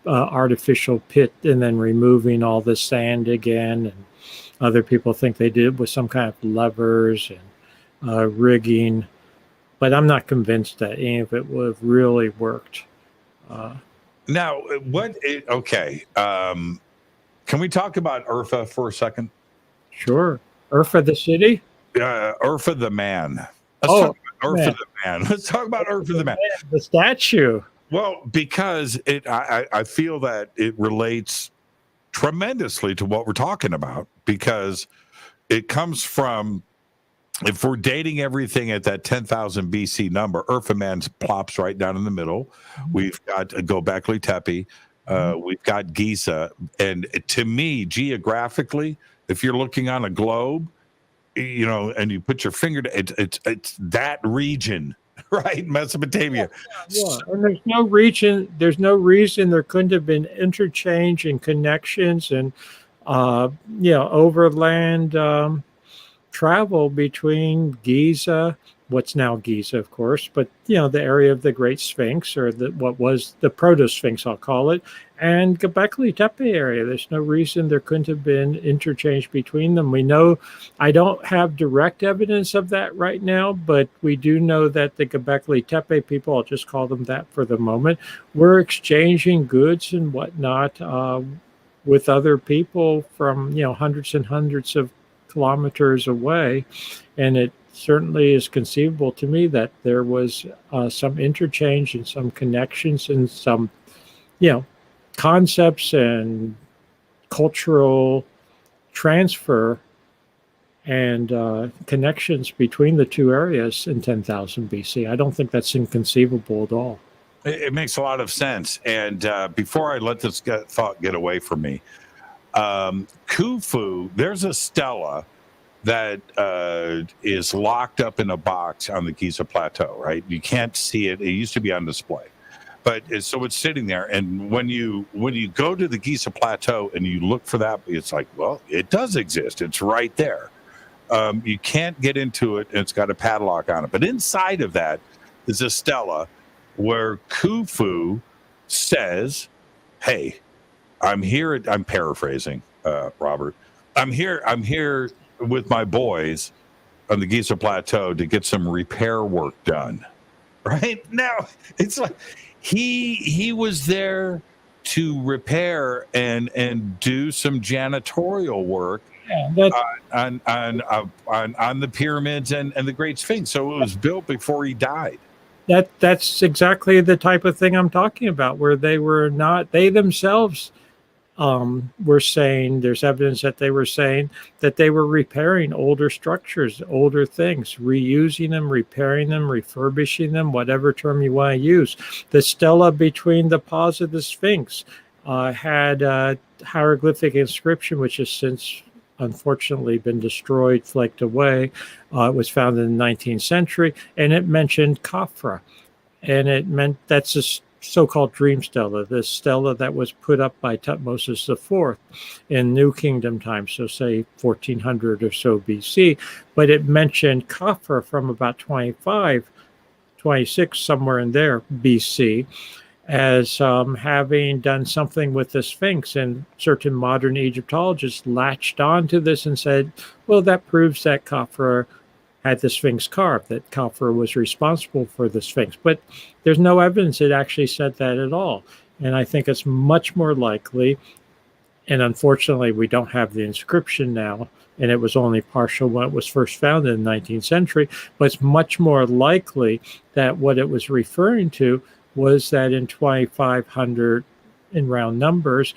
artificial pit and then removing all the sand again. And other people think they did it with some kind of levers and rigging. But I'm not convinced that any of it would have really worked. Now, okay. Can we talk about Urfa for a second? Sure. Urfa the city? Urfa the man. Let's talk about Urfa the man. Let's talk about Urfa the man. The statue. Well, because I feel that it relates tremendously to what we're talking about, because it comes from, if we're dating everything at that 10,000 BC number, Urfa Man plops right down in the middle. We've got Gobekli Tepe. We've got Giza. And to me, geographically, if you're looking on a globe, and you put your finger to it's that region, right? Mesopotamia. Yeah. And there's no reason there couldn't have been interchange and connections and overland travel between Giza, what's now Giza, of course, but the area of the Great Sphinx, or what was the Proto-Sphinx, I'll call it, and Gobekli Tepe area. There's no reason there couldn't have been interchange between them. We know, I don't have direct evidence of that right now, but we do know that the Gobekli Tepe people, I'll just call them that for the moment, were exchanging goods and whatnot with other people from hundreds and hundreds of kilometers away, and it certainly is conceivable to me that there was some interchange and some connections and some concepts and cultural transfer and connections between the two areas in 10,000 BC. I don't think that's inconceivable at all. It makes a lot of sense. And before I let this thought get away from me, Khufu, there's a stela that is locked up in a box on the Giza Plateau, right? You can't see it. It used to be on display. But so it's sitting there. And when you go to the Giza Plateau and you look for that, it's like, well, it does exist. It's right there. You can't get into it. And it's got a padlock on it. But inside of that is a stela where Khufu says, hey, I'm here. I'm paraphrasing, Robert. I'm here with my boys on the Giza Plateau to get some repair work done. Right now, it's like he was there to repair and do some janitorial work on the pyramids and the Great Sphinx. So it was built before he died. That's exactly the type of thing I'm talking about, where they themselves were saying, there's evidence that they were saying that they were repairing older structures, older things, reusing them, repairing them, refurbishing them, whatever term you want to use. The stela between the paws of the Sphinx had a hieroglyphic inscription, which has since unfortunately been destroyed, flaked away. It was found in the 19th century, and it mentioned Khafra. And it meant that's a so-called dream stela, the stela that was put up by Tutmosis IV in New Kingdom times, so say 1400 or so BC. But it mentioned Khafra from about 25, 26, somewhere in there, BC, as having done something with the Sphinx. And certain modern Egyptologists latched onto this and said, well, that proves that Khafra had the Sphinx carved, that Khafra was responsible for the Sphinx. But there's no evidence it actually said that at all. And I think it's much more likely, and unfortunately we don't have the inscription now, and it was only partial when it was first found in the 19th century, but it's much more likely that what it was referring to was that in 2500, in round numbers,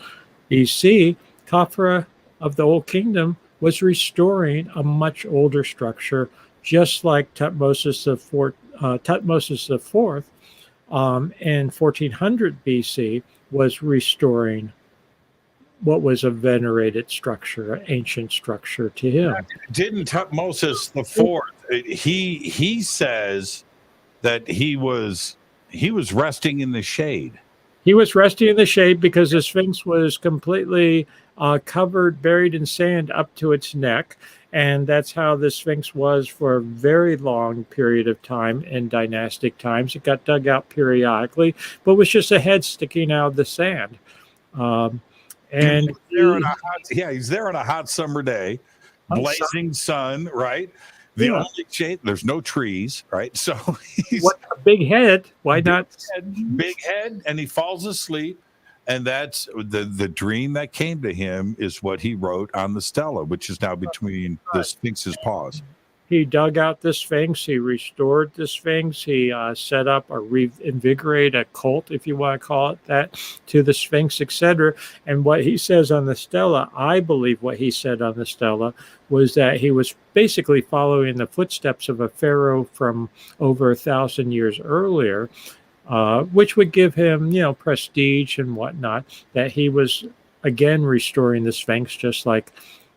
BC, Khafra of the Old Kingdom was restoring a much older structure, just like Tutmosis IV in 1400 BC was restoring what was a venerated structure, an ancient structure to him. Didn't Tutmosis IV? He says that he was resting in the shade. He was resting in the shade because the Sphinx was completely covered, buried in sand up to its neck. And that's how the Sphinx was for a very long period of time in dynastic times. It got dug out periodically, but was just a head sticking out of the sand. And he's there on a hot summer day, blazing sun, right? The only shade, there's no trees, right? So what a big head. Why not? Big head, and he falls asleep. And that's the dream that came to him is what he wrote on the stela, which is now between the Sphinx's paws. He dug out the Sphinx. He restored the Sphinx. He set up or reinvigorated a cult, if you want to call it that, to the Sphinx, etc. And what he says on the stela, I believe what he said on the stela was that he was basically following the footsteps of a pharaoh from over 1,000 years earlier, which would give him, prestige and whatnot, that he was, again, restoring the Sphinx, just like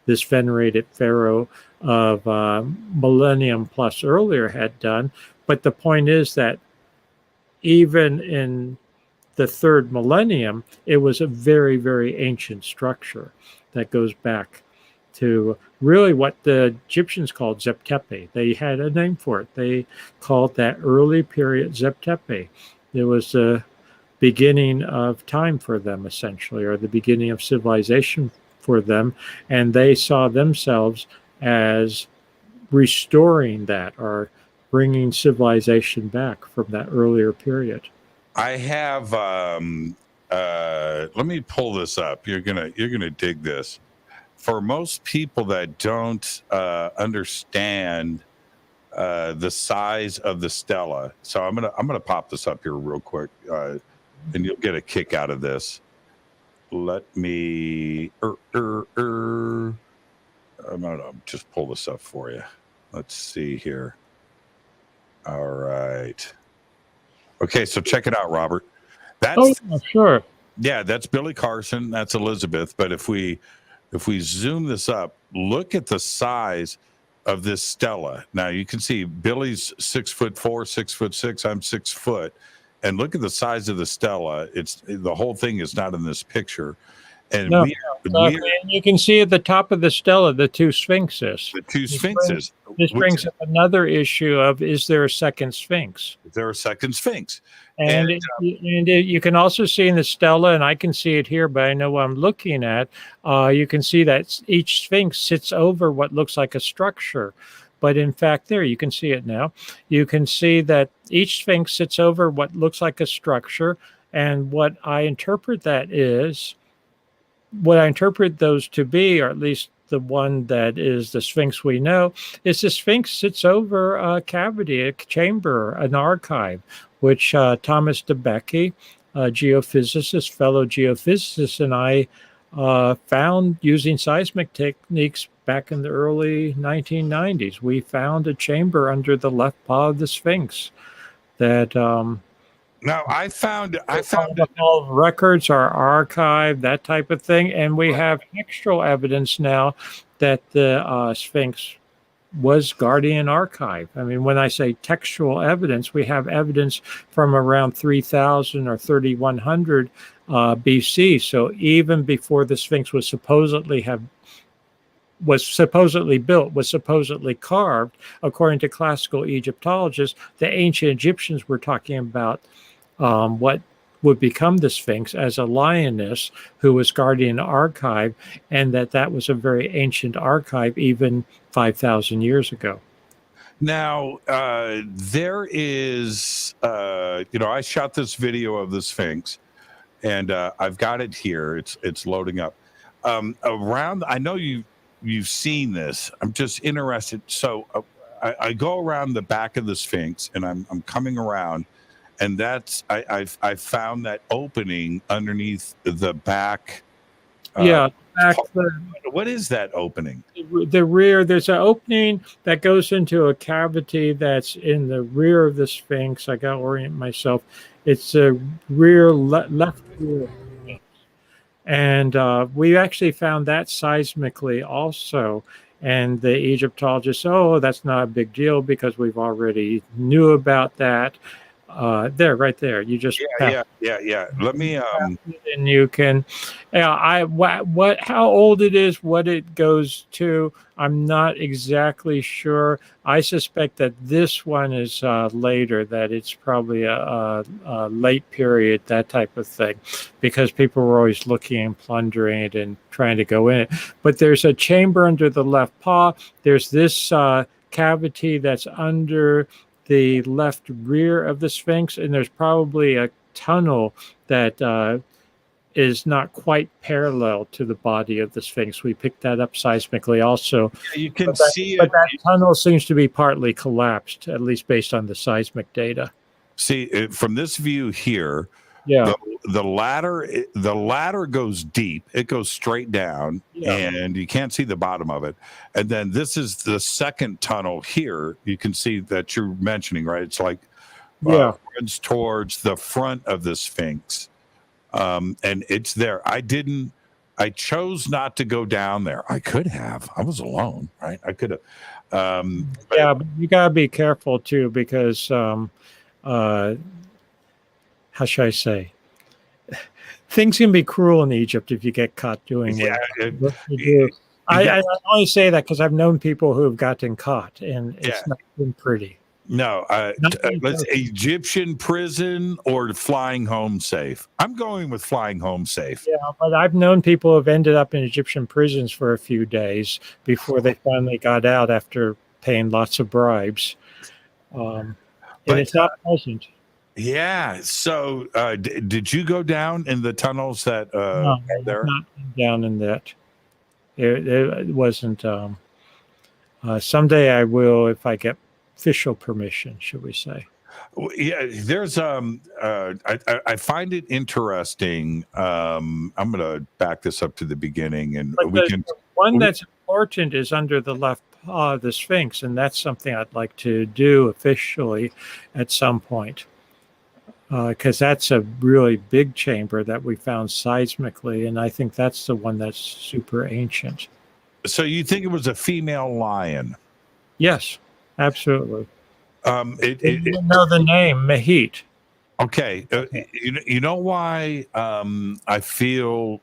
this venerated pharaoh of millennium plus earlier had done. But the point is that even in the third millennium, it was a very, very ancient structure that goes back to really what the Egyptians called Zep Tepe. They had a name for it. They called that early period Zep Tepe. It was the beginning of time for them, essentially, or the beginning of civilization for them. And they saw themselves as restoring that or bringing civilization back from that earlier period. I have, let me pull this up. You're gonna dig this. For most people that don't understand the size of the stela, so I'm gonna pop this up here real quick, and you'll get a kick out of this. Let me I'm gonna just pull this up for you. Let's see here. All right. Okay, so check it out, Robert. That's sure. Yeah, that's Billy Carson. That's Elizabeth. But if we zoom this up, look at the size of this stela. Now you can see Billy's 6'4", 6'6". I'm 6 foot, and look at the size of the stela. It's the whole thing is not in this picture, and and you can see at the top of the stela the two sphinxes. The two sphinxes. This brings up another issue of: is there a second sphinx? Is there a second sphinx? And you can also see in the stela, and I can see it here, but I know what I'm looking at. You can see that each sphinx sits over what looks like a structure. But in fact, there, you can see it now. You can see that each sphinx sits over what looks like a structure. And what I interpret those to be, or at least the one that is the sphinx we know, is the sphinx sits over a cavity, a chamber, an archive, which Thomas DeBecke, geophysicist, fellow geophysicist, and I found using seismic techniques back in the early 1990s. We found a chamber under the left paw of the Sphinx that now I found all records are archived, that type of thing, and we have textual evidence now that the Sphinx was guardian archive. I mean, when I say textual evidence, we have evidence from around 3000 or 3100 BC. So even before the Sphinx was supposedly built, was supposedly carved, according to classical Egyptologists, the ancient Egyptians were talking about what would become the Sphinx as a lioness who was guardian archive, and that was a very ancient archive even 5,000 years ago. Now, there is, I shot this video of the Sphinx, and I've got it here. It's loading up. I know you've seen this. I'm just interested. So I go around the back of the Sphinx, and I'm coming around, and that's I found that opening underneath the back. What is that opening? The rear, there's an opening that goes into a cavity that's in the rear of the Sphinx. I got to orient myself. It's a left rear. And we actually found that seismically also. And the Egyptologists, that's not a big deal because we've already knew about that. Right there. You just yeah. Let me and you can how old it is, what it goes to, I'm not exactly sure. I suspect that this one is later, that it's probably a late period, that type of thing, because people were always looking and plundering it and trying to go in it. But there's a chamber under the left paw. There's this cavity that's under the left rear of the Sphinx, and there's probably a tunnel that is not quite parallel to the body of the Sphinx. We picked that up seismically also. You can see it. But that tunnel seems to be partly collapsed, at least based on the seismic data. See, from this view here, the ladder goes deep. It goes straight down, and you can't see the bottom of it. And then this is the second tunnel here. You can see that you're mentioning, right? It's like runs towards the front of the Sphinx, and it's there. I chose not to go down there. I could have. I was alone, right? I could have. But you gotta be careful too, because how should I say? Things can be cruel in Egypt if you get caught doing what you do. I only say that because I've known people who have gotten caught, and it's not been pretty. No, let's Egyptian prison or flying home safe. I'm going with flying home safe. Yeah, but I've known people who have ended up in Egyptian prisons for a few days before they finally got out after paying lots of bribes. And it's not pleasant. Yeah. So, did you go down in the tunnels that no, there? Not down in that. It wasn't. Someday I will, if I get official permission, should we say? Yeah. There's I find it interesting. I'm going to back this up to the beginning, and that's important is under the left paw of the Sphinx, and that's something I'd like to do officially at some point. Because that's a really big chamber that we found seismically, and I think that's the one that's super ancient. So you think it was a female lion? Yes, absolutely. You know the name, Mahit. Okay. You know why I feel...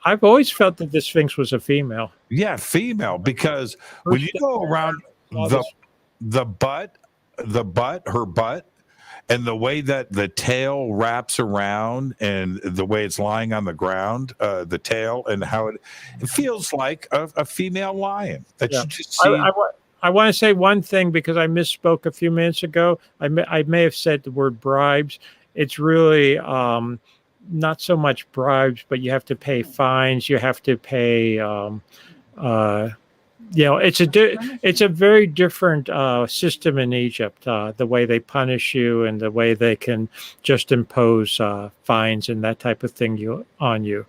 I've always felt that the Sphinx was a female. Yeah, female, because when you go around the butt, her butt, and the way that the tail wraps around and the way it's lying on the ground, the tail, and how it feels like a female lion that you just see. I want to say one thing because I misspoke a few minutes ago. I may have said the word bribes. It's really not so much bribes, but you have to pay fines. You have to pay it's a very different system in Egypt, the way they punish you and the way they can just impose fines and that type of thing on you.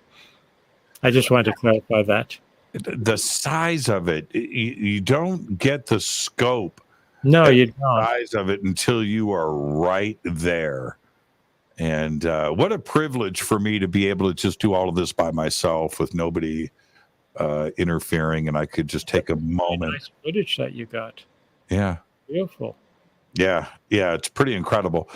I just wanted to clarify that. The size of it, you don't get the scope. No, you don't. The size of it until you are right there. And what a privilege for me to be able to just do all of this by myself with nobody interfering, and I could just take a moment. Nice footage that you got. Yeah. Beautiful. Yeah, it's pretty incredible.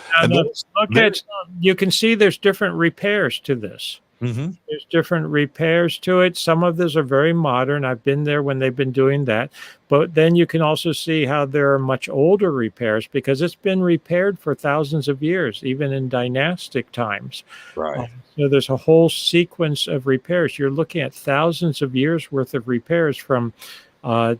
You can see there's different repairs to this. Mm-hmm. There's different repairs to it. Some of those are very modern. I've been there when they've been doing that. But then you can also see how there are much older repairs because it's been repaired for thousands of years, even in dynastic times. Right. So there's a whole sequence of repairs. You're looking at thousands of years worth of repairs from 20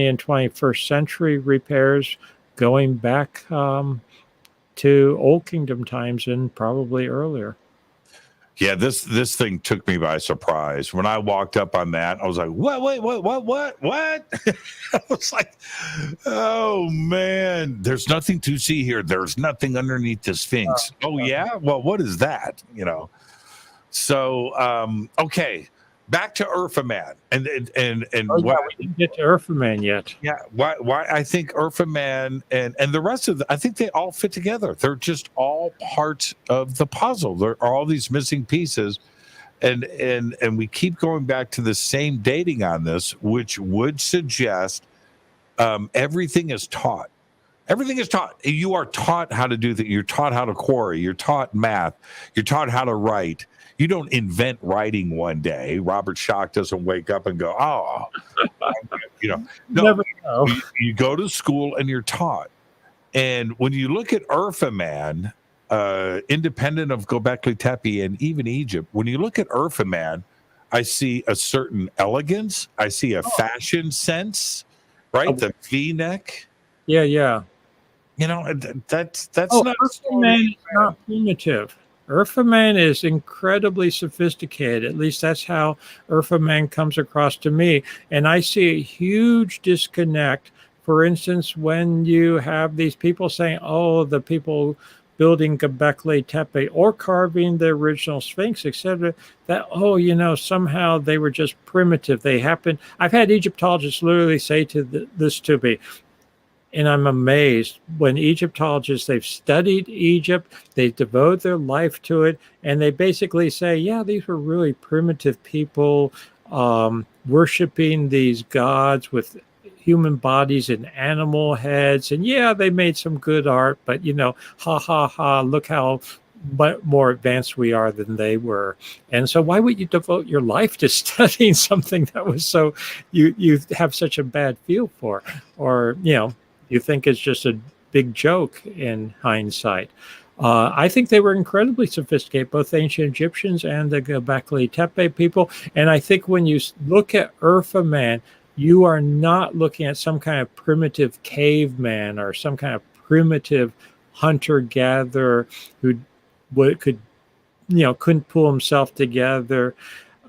and 21st century repairs going back to Old Kingdom times and probably earlier. Yeah, this thing took me by surprise. When I walked up on that, I was like, what? I was like, oh man, there's nothing to see here. There's nothing underneath the Sphinx. Oh yeah? Well, what is that? So okay. Back to Urfa Man. And we didn't get to Urfa Man yet. Yeah, why I think Urfa Man and the rest of I think they all fit together. They're just all parts of the puzzle. There are all these missing pieces, and we keep going back to the same dating on this, which would suggest everything is taught. Everything is taught. You are taught how to do that. You're taught how to quarry. You're taught math. You're taught how to write. You don't invent writing one day. Robert Schoch doesn't wake up and go, oh, no. Never know. You go to school and you're taught. And when you look at Urfa Man, independent of Gobekli Tepe and even Egypt, when you look at Urfa Man, I see a certain elegance. I see a fashion sense, right? The V-neck. Yeah. That's not. Urfa Man is not primitive. Urfa Man is incredibly sophisticated. At least that's how Urfa Man comes across to me. And I see a huge disconnect. For instance, when you have these people saying, oh, the people building Gobekli Tepe or carving the original Sphinx, etc., that, somehow they were just primitive. I've had Egyptologists literally say this to me. And I'm amazed when Egyptologists, they've studied Egypt, they devote their life to it, and they basically say, yeah, these were really primitive people worshiping these gods with human bodies and animal heads. And yeah, they made some good art, but, look how more advanced we are than they were. And so why would you devote your life to studying something that was you have such a bad feel for? Or, you think it's just a big joke in hindsight. I think they were incredibly sophisticated, both ancient Egyptians and the Gobekli Tepe people. And I think when you look at Urfa Man, you are not looking at some kind of primitive caveman or some kind of primitive hunter-gatherer who couldn't pull himself together.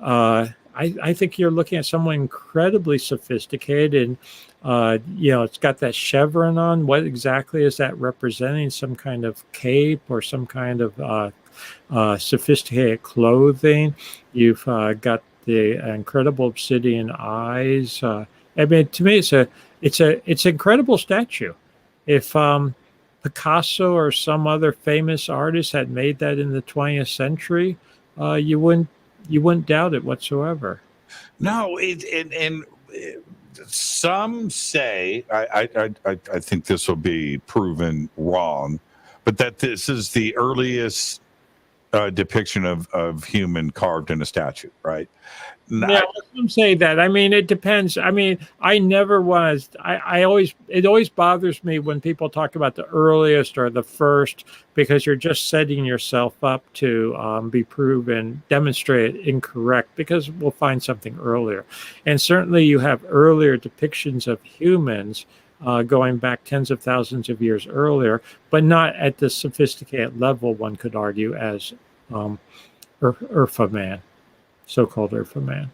I think you're looking at someone incredibly sophisticated, and it's got that chevron on. What exactly is that representing? Some kind of cape or some kind of sophisticated clothing? You've got the incredible obsidian eyes. To me, it's an incredible statue. If Picasso or some other famous artist had made that in the 20th century, you wouldn't doubt it whatsoever. No, and some say, I think this will be proven wrong, but that this is the earliest depiction of human carved in a statue, right? Yeah, some say that. It depends. I never was. It always bothers me when people talk about the earliest or the first, because you're just setting yourself up to be proven, demonstrated incorrect, because we'll find something earlier. And certainly you have earlier depictions of humans going back tens of thousands of years earlier, but not at the sophisticated level, one could argue, as Urfa Man. So-called Urfa Man.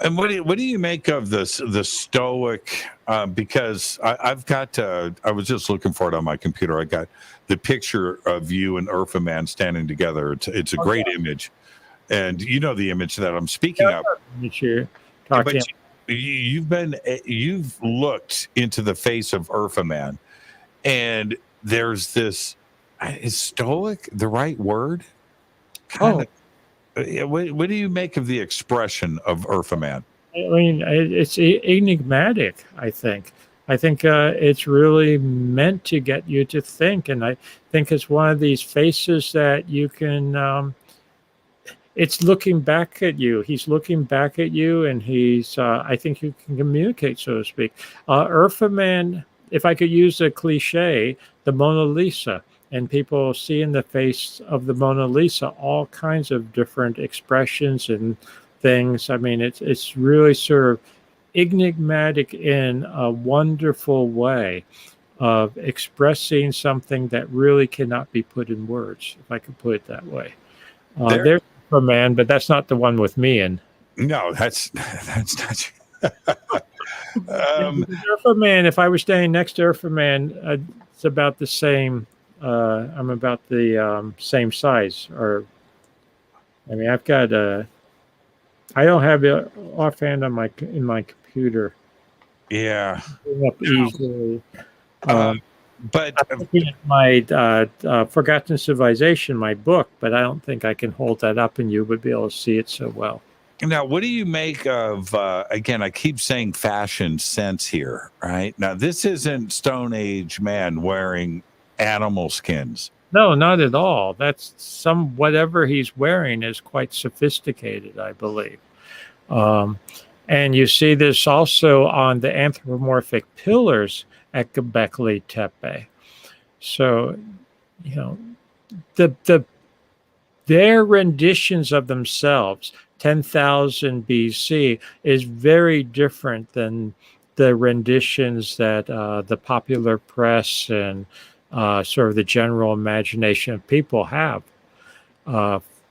And what do you make of this, the Stoic? Because I've got I was just looking for it on my computer. I got the picture of you and Urfa Man standing together. It's a great image, and you know the image that I'm speaking of. But you've looked into the face of Urfa Man, and there's this. Is Stoic the right word? What do you make of the expression of Urfa Man? It's enigmatic, I think. It's really meant to get you to think. And I think it's one of these faces that you can, it's looking back at you. He's looking back at you, and I think you can communicate, so to speak. Urfa Man, if I could use a cliche, the Mona Lisa. And people see in the face of the Mona Lisa all kinds of different expressions and things. It's really sort of enigmatic in a wonderful way. of expressing something that really cannot be put in words, if I could put it that way. There's Urfa Man, but that's not the one with me in. No, that's not. Urfa Man, if I were standing next to Urfa Man, it's about the same. I'm about the same size. Or, I mean, I've got I don't have it offhand on in my computer. Yeah. Up easily. But I'm looking at my Forgotten Civilization, my book, but I don't think I can hold that up and you would be able to see it so well. now, what do you make of, again, I keep saying fashion sense here, right? Now, this isn't Stone Age man wearing animal skins. No, not at all. That's whatever he's wearing is quite sophisticated, I believe. And you see this also on the anthropomorphic pillars at Gobekli Tepe. So, you know, their renditions of themselves, 10,000 BC, is very different than the renditions that the popular press and sort of the general imagination of people have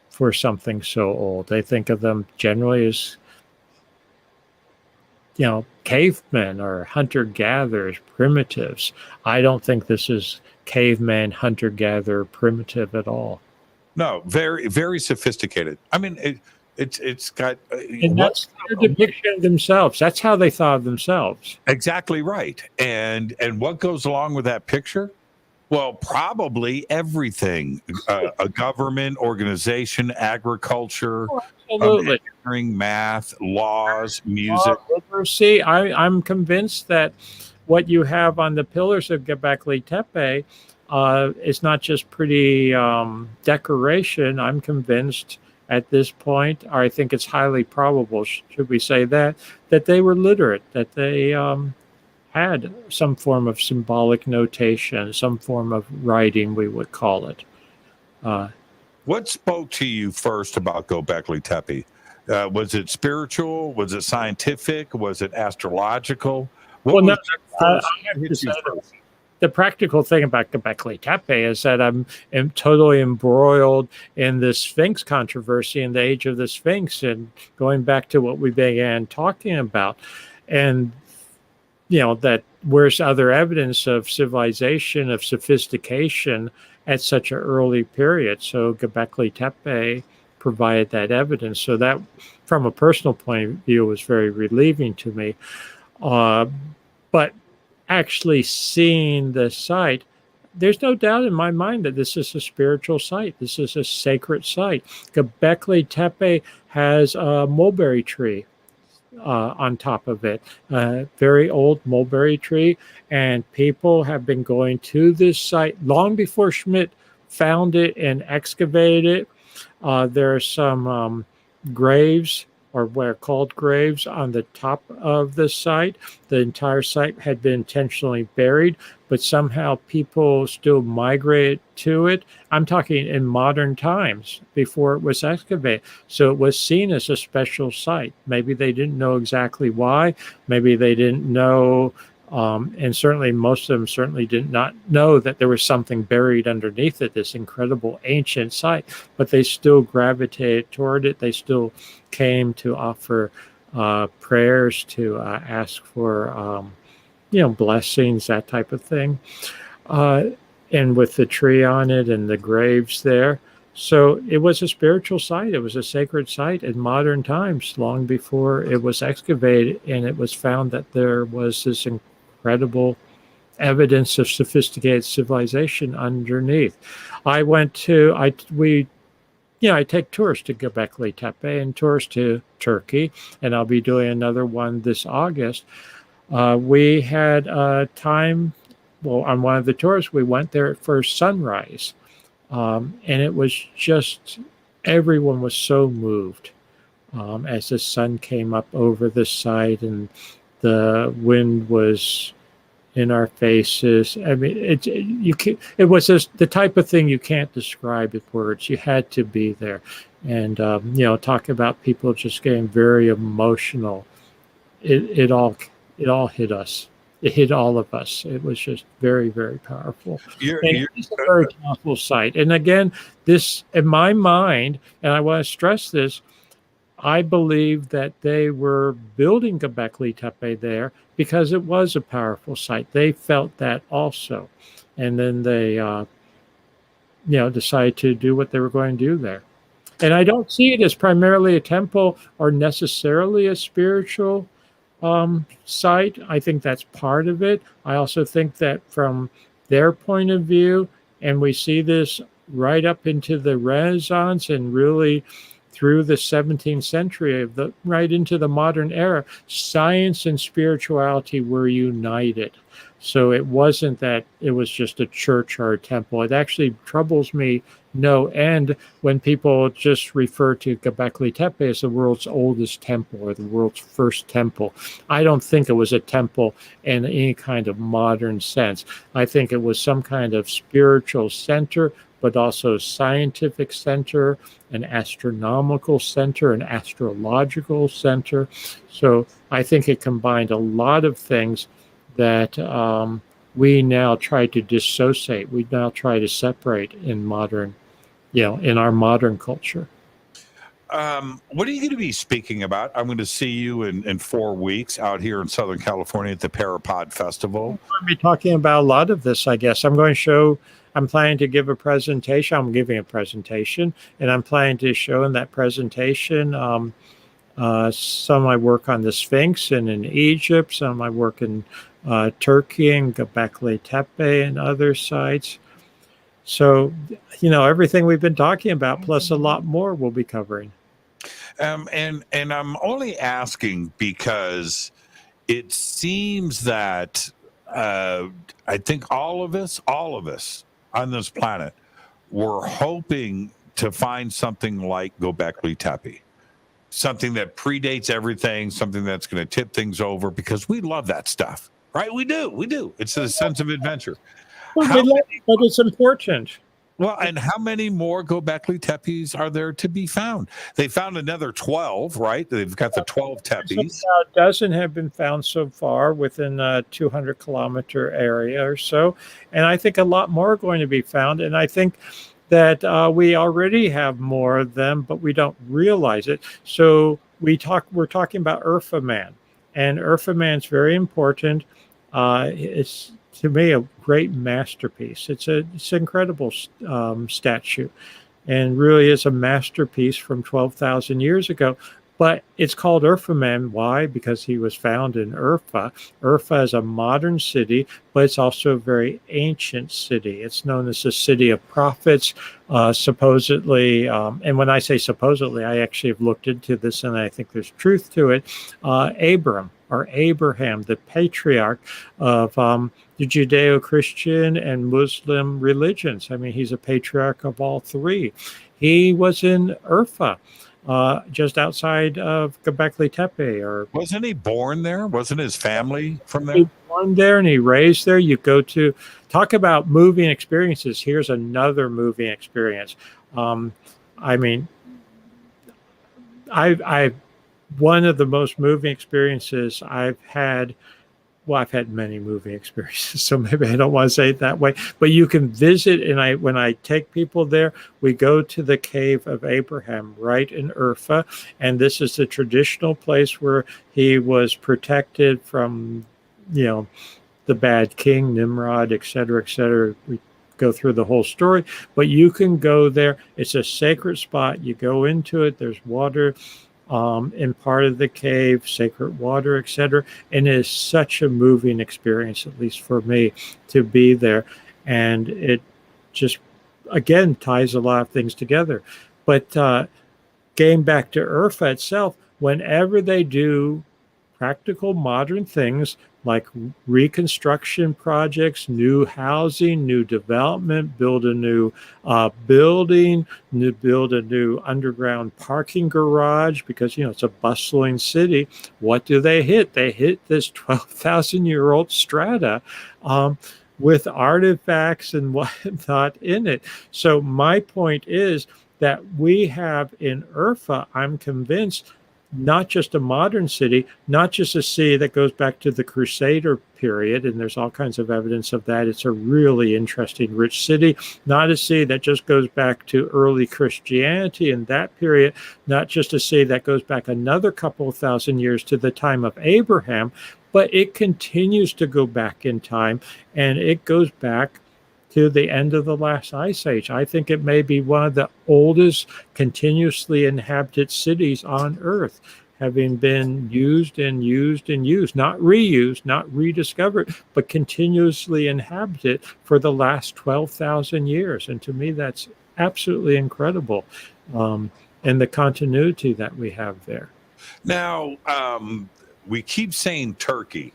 for something so old. They think of them generally as, you know, cavemen or hunter-gatherers, primitives. I don't think this is caveman, hunter-gatherer, primitive at all. No, very, very sophisticated. I mean, it's got and that's their depiction of themselves. That's how they thought of themselves. Exactly right. And what goes along with that picture? Well, probably everything. A government, organization, agriculture, engineering, math, laws, music. Literacy. I'm convinced that what you have on the pillars of Gobekli Tepe is not just pretty decoration. I'm convinced at this point, or I think it's highly probable, should we say that they were literate, that they had some form of symbolic notation, some form of writing, we would call it. What spoke to you first about Gobekli Tepe? Was it spiritual? Was it scientific? Was it astrological? The practical thing about Gobekli Tepe is that I'm totally embroiled in the Sphinx controversy in the age of the Sphinx, and going back to what we began talking about. And you know, that where's other evidence of civilization, of sophistication at such an early period? So Gobekli Tepe provided that evidence. So that, from a personal point of view, was very relieving to me. But actually seeing the site, there's no doubt in my mind that this is a spiritual site. This is a sacred site. Gobekli Tepe has a mulberry tree on top of it, very old mulberry tree, and people have been going to this site long before Schmidt found it and excavated it. There are some graves, or what are called graves, on the top of the site. The entire site had been intentionally buried, but somehow people still migrated to it. I'm talking in modern times, before it was excavated. So it was seen as a special site. Maybe they didn't know exactly why. Maybe they didn't know, and certainly most of them certainly did not know that there was something buried underneath it, this incredible ancient site, but they still gravitated toward it. They still came to offer prayers, to ask for, blessings, that type of thing. And with the tree on it and the graves there. So it was a spiritual site. It was a sacred site in modern times, long before it was excavated, and it was found that there was this incredible evidence of sophisticated civilization underneath. I take tours to Gobekli Tepe and tours to Turkey, and I'll be doing another one this August. We had time, on one of the tours, we went there for sunrise. And it was just, everyone was so moved as the sun came up over the site and the wind was in our faces. I mean, it was just the type of thing you can't describe with words. You had to be there. And, talk about people just getting very emotional. It all hit us. it hit all of us. It was just very, very powerful. And it's a very powerful site. And again, this, in my mind, and I want to stress this, I believe that they were building Gobekli Tepe there because it was a powerful site. They felt that also. And then they, decided to do what they were going to do there. And I don't see it as primarily a temple or necessarily a spiritual site. I think that's part of it. I also think that from their point of view, and we see this right up into the Renaissance and really through the 17th century, right into the modern era, science and spirituality were united. So it wasn't that it was just a church or a temple. It actually troubles me no end when people just refer to Gobekli Tepe as the world's oldest temple or the world's first temple. I don't think it was a temple in any kind of modern sense. I think it was some kind of spiritual center, but also scientific center, an astronomical center, an astrological center. So I think it combined a lot of things that we now try to dissociate. We now try to separate in modern, in our modern culture. What are you going to be speaking about? I'm going to see you in 4 weeks out here in Southern California at the Parapod Festival. I'm going to be talking about a lot of this, I guess. I'm planning to give a presentation. I'm giving a presentation, and I'm planning to show in that presentation some of my work on the Sphinx and in Egypt, some of my work in Turkey and Gobekli Tepe and other sites. So, everything we've been talking about, plus a lot more we'll be covering. And I'm only asking because it seems that I think all of us on this planet were hoping to find something like Gobekli Tepe. Something that predates everything, something that's going to tip things over, because we love that stuff, right? We do. It's a sense of adventure. But it's important. Well, and how many more Gobekli Tepes are there to be found? They found another 12, right? They've got the 12 Tepes. A dozen have been found so far within a 200-kilometer area or so. And I think a lot more are going to be found. And I think that we already have more of them, but we don't realize it. So we're talking about Urfa Man. And Urfa Man's very important. It's, to me, a great masterpiece. It's an incredible statue, and really is a masterpiece from 12,000 years ago. But it's called Urfa Man. Why? Because he was found in Urfa. Urfa is a modern city, but it's also a very ancient city. It's known as the city of prophets, supposedly. And when I say supposedly, I actually have looked into this, and I think there's truth to it. Abraham, the patriarch of the Judeo-Christian and Muslim religions. I mean, he's a patriarch of all three. He was in Urfa, just outside of Gobekli Tepe. Wasn't he born there? Wasn't his family from there? He was born there and he raised there. You go to talk about moving experiences. Here's another moving experience. I've one of the most moving experiences I've had. Well, I've had many moving experiences, so maybe I don't want to say it that way. But you can visit, and when I take people there, we go to the cave of Abraham, right in Urfa, and this is the traditional place where he was protected from, the bad king Nimrod, et cetera, et cetera. We go through the whole story, but you can go there. It's a sacred spot. You go into it. There's water. In part of the cave, sacred water, etc. And it is such a moving experience, at least for me, to be there. And it just, again, ties a lot of things together. But getting back to Urfa itself, whenever they do practical modern things like reconstruction projects, new housing, new development, build a new building, build a new underground parking garage, because, it's a bustling city. What do they hit? They hit this 12,000-year-old strata with artifacts and whatnot in it. So my point is that we have in Urfa, I'm convinced, not just a modern city, not just a city that goes back to the Crusader period, and there's all kinds of evidence of that. It's a really interesting, rich city, not a city that just goes back to early Christianity in that period, not just a city that goes back another couple of thousand years to the time of Abraham, but it continues to go back in time, and it goes back to the end of the last ice age. I think it may be one of the oldest continuously inhabited cities on Earth, having been used and used and used, not reused, not rediscovered, but continuously inhabited for the last 12,000 years. And to me, that's absolutely incredible. And the continuity that we have there. Now, we keep saying Turkey.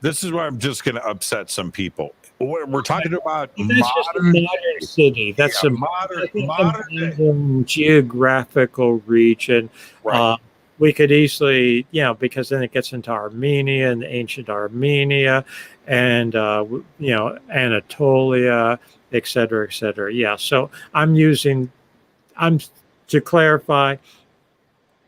This is where I'm just going to upset some people. We're talking about modern city. That's a modern geographical region. Right. We could easily, because then it gets into Armenia and ancient Armenia and, Anatolia, et cetera, et cetera. Yeah. So to clarify,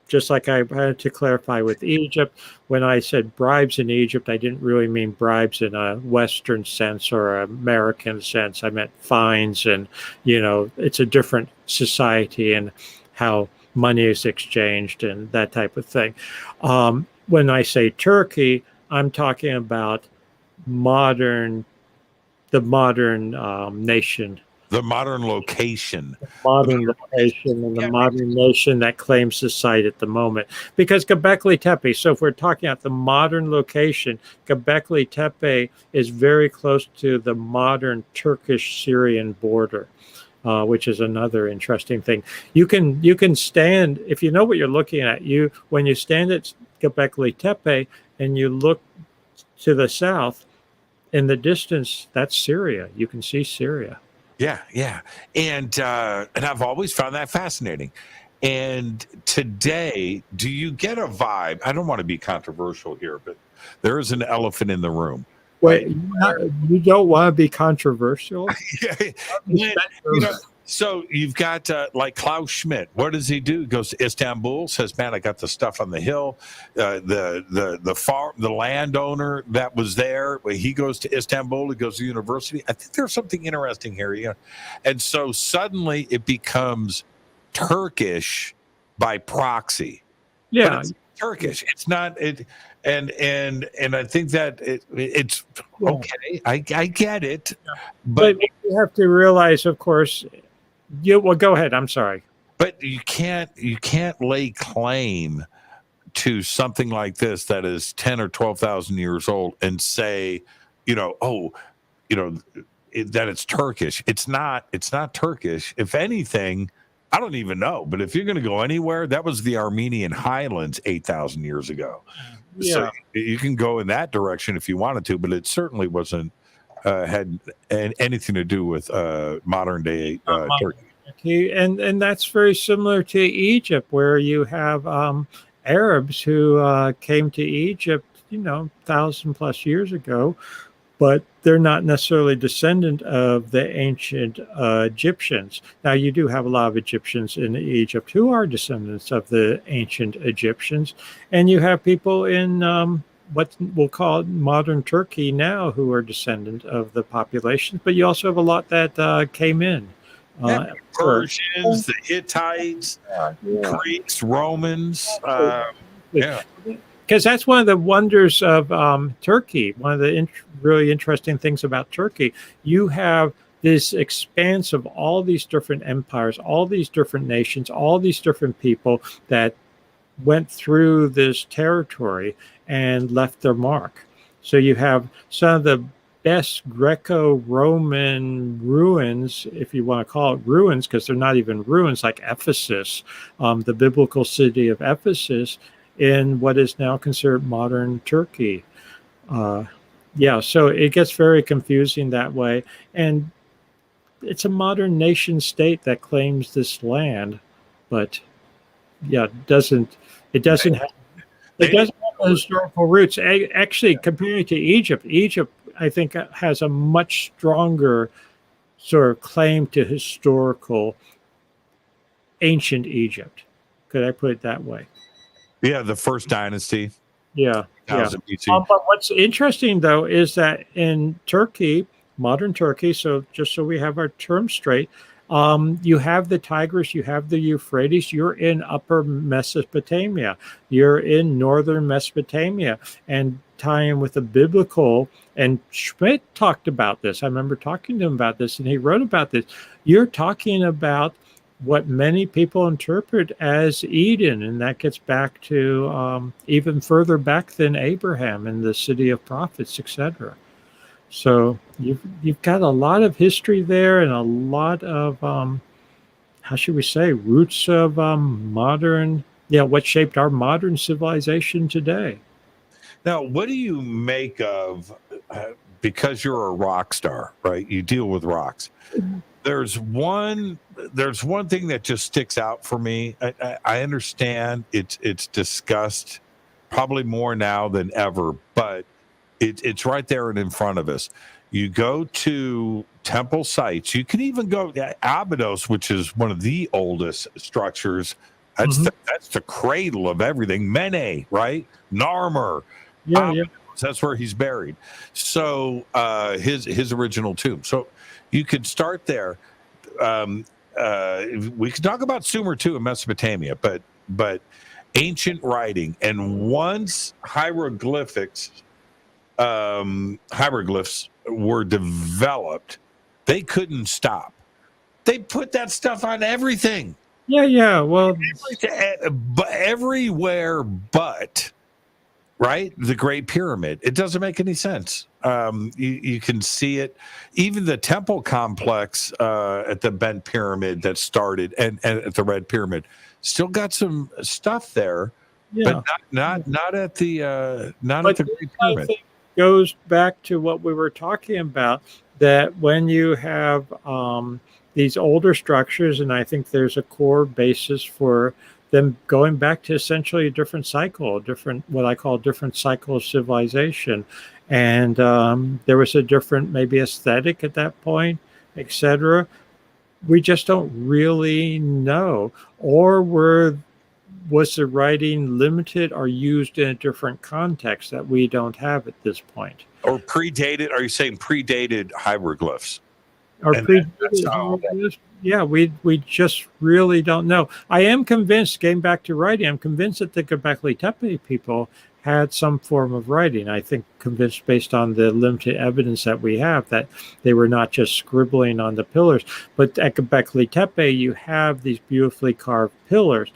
just like I had to clarify with Egypt, when I said bribes in Egypt, I didn't really mean bribes in a Western sense or an American sense. I meant fines, and, it's a different society and how money is exchanged and that type of thing. When I say Turkey, I'm talking about the modern nation. The modern location. Modern location and the modern nation that claims the site at the moment. Because Gobekli Tepe, so if we're talking about the modern location, Gobekli Tepe is very close to the modern Turkish-Syrian border, which is another interesting thing. You can stand, if you know what you're looking at, when you stand at Gobekli Tepe and you look to the south, in the distance, that's Syria. You can see Syria. Yeah. And I've always found that fascinating. And today, do you get a vibe? I don't want to be controversial here, but there is an elephant in the room. Wait, you don't want to be controversial? So you've got like Klaus Schmidt. What does he do? He goes to Istanbul, says, "Man, I got the stuff on the hill." The landowner that was there, he goes to Istanbul. He goes to university. I think there's something interesting here, And so suddenly it becomes Turkish by proxy. Yeah, but it's Turkish. It's not it. And I think that it's okay. I get it, but you have to realize, of course. Well, go ahead. I'm sorry. But you can't lay claim to something like this that is 10 or 12,000 years old and say, that it's Turkish. It's not Turkish. If anything, I don't even know. But if you're going to go anywhere, that was the Armenian highlands 8,000 years ago. Yeah. So you can go in that direction if you wanted to, but it certainly wasn't had anything to do with modern day Turkey. And that's very similar to Egypt, where you have Arabs who came to Egypt, 1,000+ years ago, but they're not necessarily descendant of the ancient Egyptians. Now, you do have a lot of Egyptians in Egypt who are descendants of the ancient Egyptians, and you have people in what we'll call modern Turkey now who are descendant of the population, but you also have a lot that came in. Persians, the Hittites, Greeks, Romans. Because that's one of the wonders of Turkey. One of the really interesting things about Turkey, you have this expanse of all these different empires, all these different nations, all these different people that went through this territory and left their mark. So you have some of the best Greco-Roman ruins, if you want to call it ruins, because they're not even ruins, like Ephesus, the biblical city of Ephesus, in what is now considered modern Turkey. So it gets very confusing that way. And it's a modern nation state that claims this land, but it doesn't have historical roots. Actually, comparing to Egypt, I think has a much stronger sort of claim to historical ancient Egypt. Could I put it that way? Yeah, the first dynasty, Yeah, yeah. 1000 BC. But what's interesting, though, is that in Turkey, modern Turkey, so just so we have our terms straight, you have the Tigris, you have the Euphrates, you're in upper Mesopotamia, you're in northern Mesopotamia, and tying with the biblical, and Schmidt talked about this. I remember talking to him about this, and he wrote about this. You're talking about what many people interpret as Eden, and that gets back to even further back than Abraham and the city of prophets, etc. So you've got a lot of history there, and a lot of how should we say, roots of modern, what shaped our modern civilization today. Now, what do you make of because you're a rock star, right? You deal with rocks. There's one thing that just sticks out for me. I understand it's discussed probably more now than ever, but it's right there and in front of us. You go to temple sites. You can even go to Abydos, which is one of the oldest structures. That's the cradle of everything. Mene, right? Narmer. Yeah. That's where he's buried. So his original tomb. So you could start there. We could talk about Sumer too in Mesopotamia, but ancient writing, and once hieroglyphs were developed, they couldn't stop. They put that stuff on everything. Yeah. Well, everywhere but right, the Great Pyramid. It doesn't make any sense. You can see it. Even the temple complex at the Bent Pyramid that started, and at the Red Pyramid, still got some stuff there, but not at the Great Pyramid. I think goes back to what we were talking about, that when you have these older structures, and I think there's a core basis for them going back to essentially a different cycle, what I call different cycle of civilization. And there was a different maybe aesthetic at that point, etc. We just don't really know. Or was the writing limited or used in a different context that we don't have at this point? Or predated, are you saying predated hieroglyphs? Yeah, we just really don't know. I am convinced, getting back to writing, I'm convinced that the Gobekli Tepe people had some form of writing. I think convinced based on the limited evidence that we have that they were not just scribbling on the pillars. But at Gobekli Tepe, you have these beautifully carved pillars.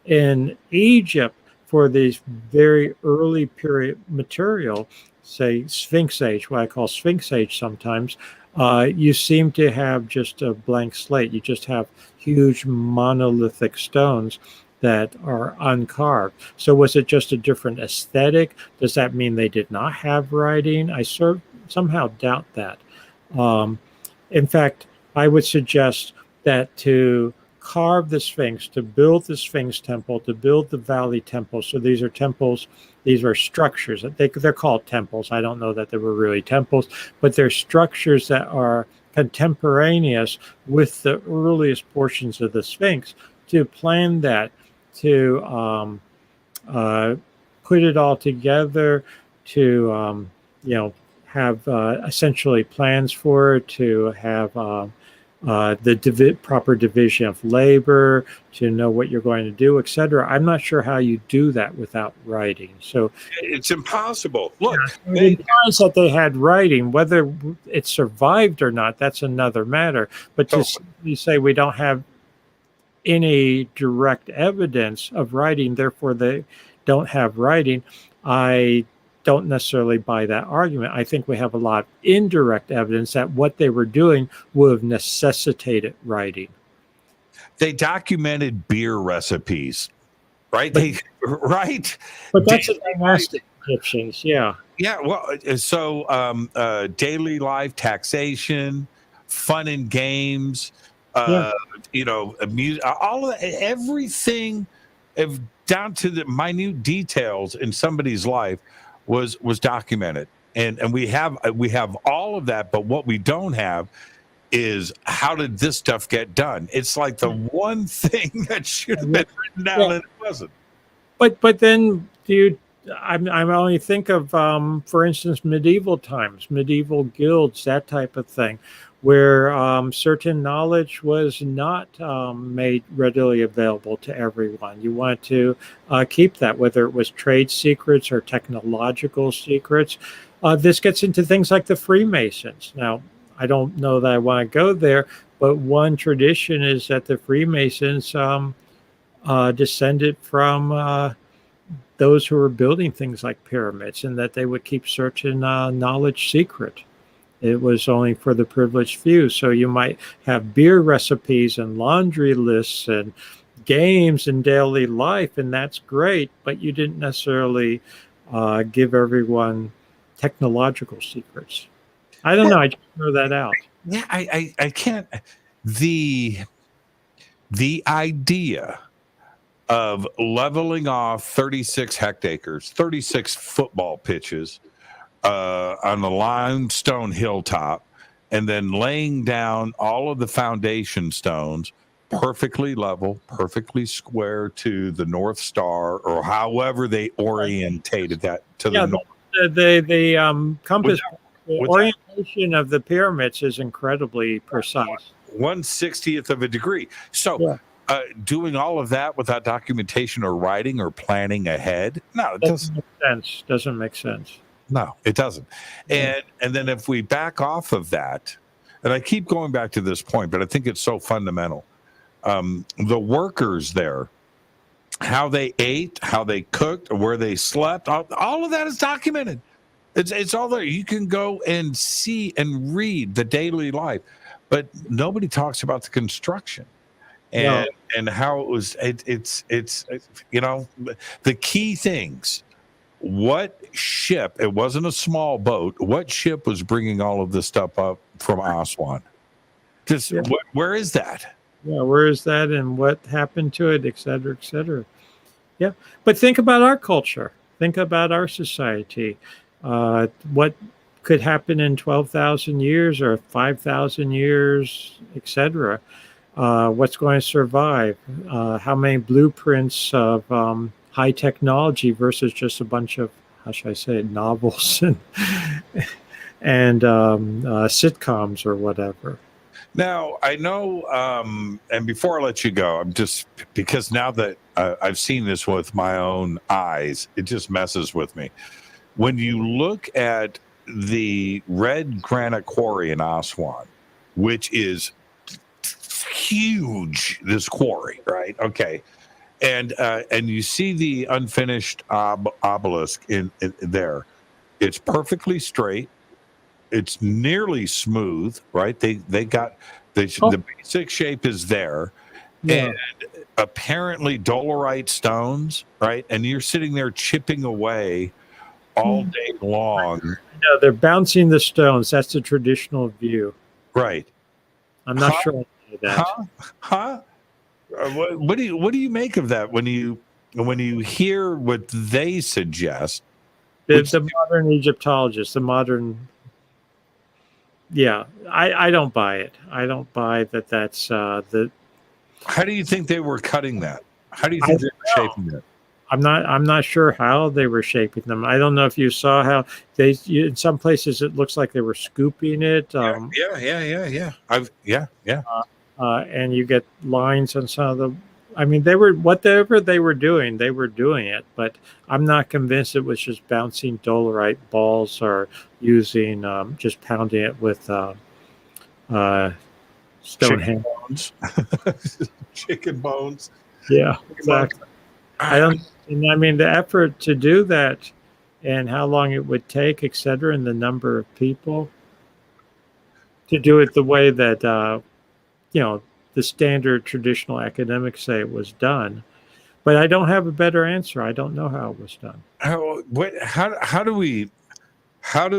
In Egypt, for these very early period material, say Sphinx Age, what I call Sphinx Age sometimes, you seem to have just a blank slate. You just have huge monolithic stones that are uncarved. So was it just a different aesthetic? Does that mean they did not have writing? I somehow doubt that. In fact, I would suggest that to carve the Sphinx, to build the Sphinx temple, to build the Valley Temple. So these are temples, these are structures. They're called temples. I don't know that they were really temples, but they're structures that are contemporaneous with the earliest portions of the Sphinx. To plan that, to put it all together, to have essentially plans for it, to have the proper division of labor, to know what you're going to do, etc. I'm not sure how you do that without writing. So it's impossible. Look, it implies that they had writing. Whether it survived or not, that's another matter. But to say we don't have any direct evidence of writing, therefore they don't have writing, I don't necessarily buy that argument. I think we have a lot of indirect evidence that what they were doing would have necessitated writing. They documented beer recipes, right? Right? But that's the dynastic Egyptians, yeah. Yeah, well, so daily life, taxation, fun and games, music, all of that, everything down to the minute details in somebody's life was documented, and we have all of that, but what we don't have is how did this stuff get done? It's like the one thing that should have been written down and it wasn't. But then I'm only think of for instance medieval times, medieval guilds, that type of thing, where certain knowledge was not made readily available to everyone. You want to keep that, whether it was trade secrets or technological secrets. This gets into things like the Freemasons. Now, I don't know that I want to go there, but one tradition is that the Freemasons descended from those who were building things like pyramids, and that they would keep certain knowledge secret. It was only for the privileged few. So you might have beer recipes and laundry lists and games in daily life, and that's great, but you didn't necessarily give everyone technological secrets. I don't know. I just throw that out. Yeah, I can't. The idea of leveling off 36 hectares, 36 football pitches on the limestone hilltop, and then laying down all of the foundation stones perfectly level, perfectly square to the North Star, or however they orientated that to the north. The compass orientation of the pyramids is incredibly precise. 1/60th of a degree. So doing all of that without documentation or writing or planning ahead, no, it doesn't make sense. Doesn't make sense. No, it doesn't. And then if we back off of that, and I keep going back to this point, but I think it's so fundamental. The workers there, how they ate, how they cooked, where they slept, all of that is documented. It's all there. You can go and see and read the daily life, but nobody talks about the construction and how it was. It's the key things. What ship? It wasn't a small boat. What ship was bringing all of this stuff up from Aswan? Where is that? Yeah, where is that, and what happened to it, et cetera, et cetera. Yeah, but think about our culture. Think about our society. What could happen in 12,000 years or 5,000 years, et cetera. What's going to survive? How many blueprints of high technology versus just a bunch of, how should I say it, novels and sitcoms or whatever. Now, I know, and before I let you go, I'm just, because now that I've seen this with my own eyes, it just messes with me. When you look at the red granite quarry in Aswan, which is huge, this quarry, right? Okay. And you see the unfinished obelisk in there. It's perfectly straight. It's nearly smooth, right? They got the basic shape is there, and apparently dolerite stones, right? And you're sitting there chipping away all day long. No, they're bouncing the stones. That's the traditional view, right? I'm not sure of that. What do you make of that when you hear what they suggest? The modern Egyptologists, the modern. Yeah, I don't buy it. I don't buy that. That's the. How do you think they were cutting that? How do you think they were shaping that? I'm not sure how they were shaping them. I don't know if you saw how in some places it looks like they were scooping it. Yeah. And you get lines on some of the. I mean, they were whatever they were doing it. But I'm not convinced it was just bouncing dolerite balls or using just pounding it with stone hands. Chicken bones. Yeah, exactly. I mean, the effort to do that, and how long it would take, et cetera, and the number of people to do it the way that the standard traditional academics say it was done. But I don't have a better answer. I don't know how it was done. How do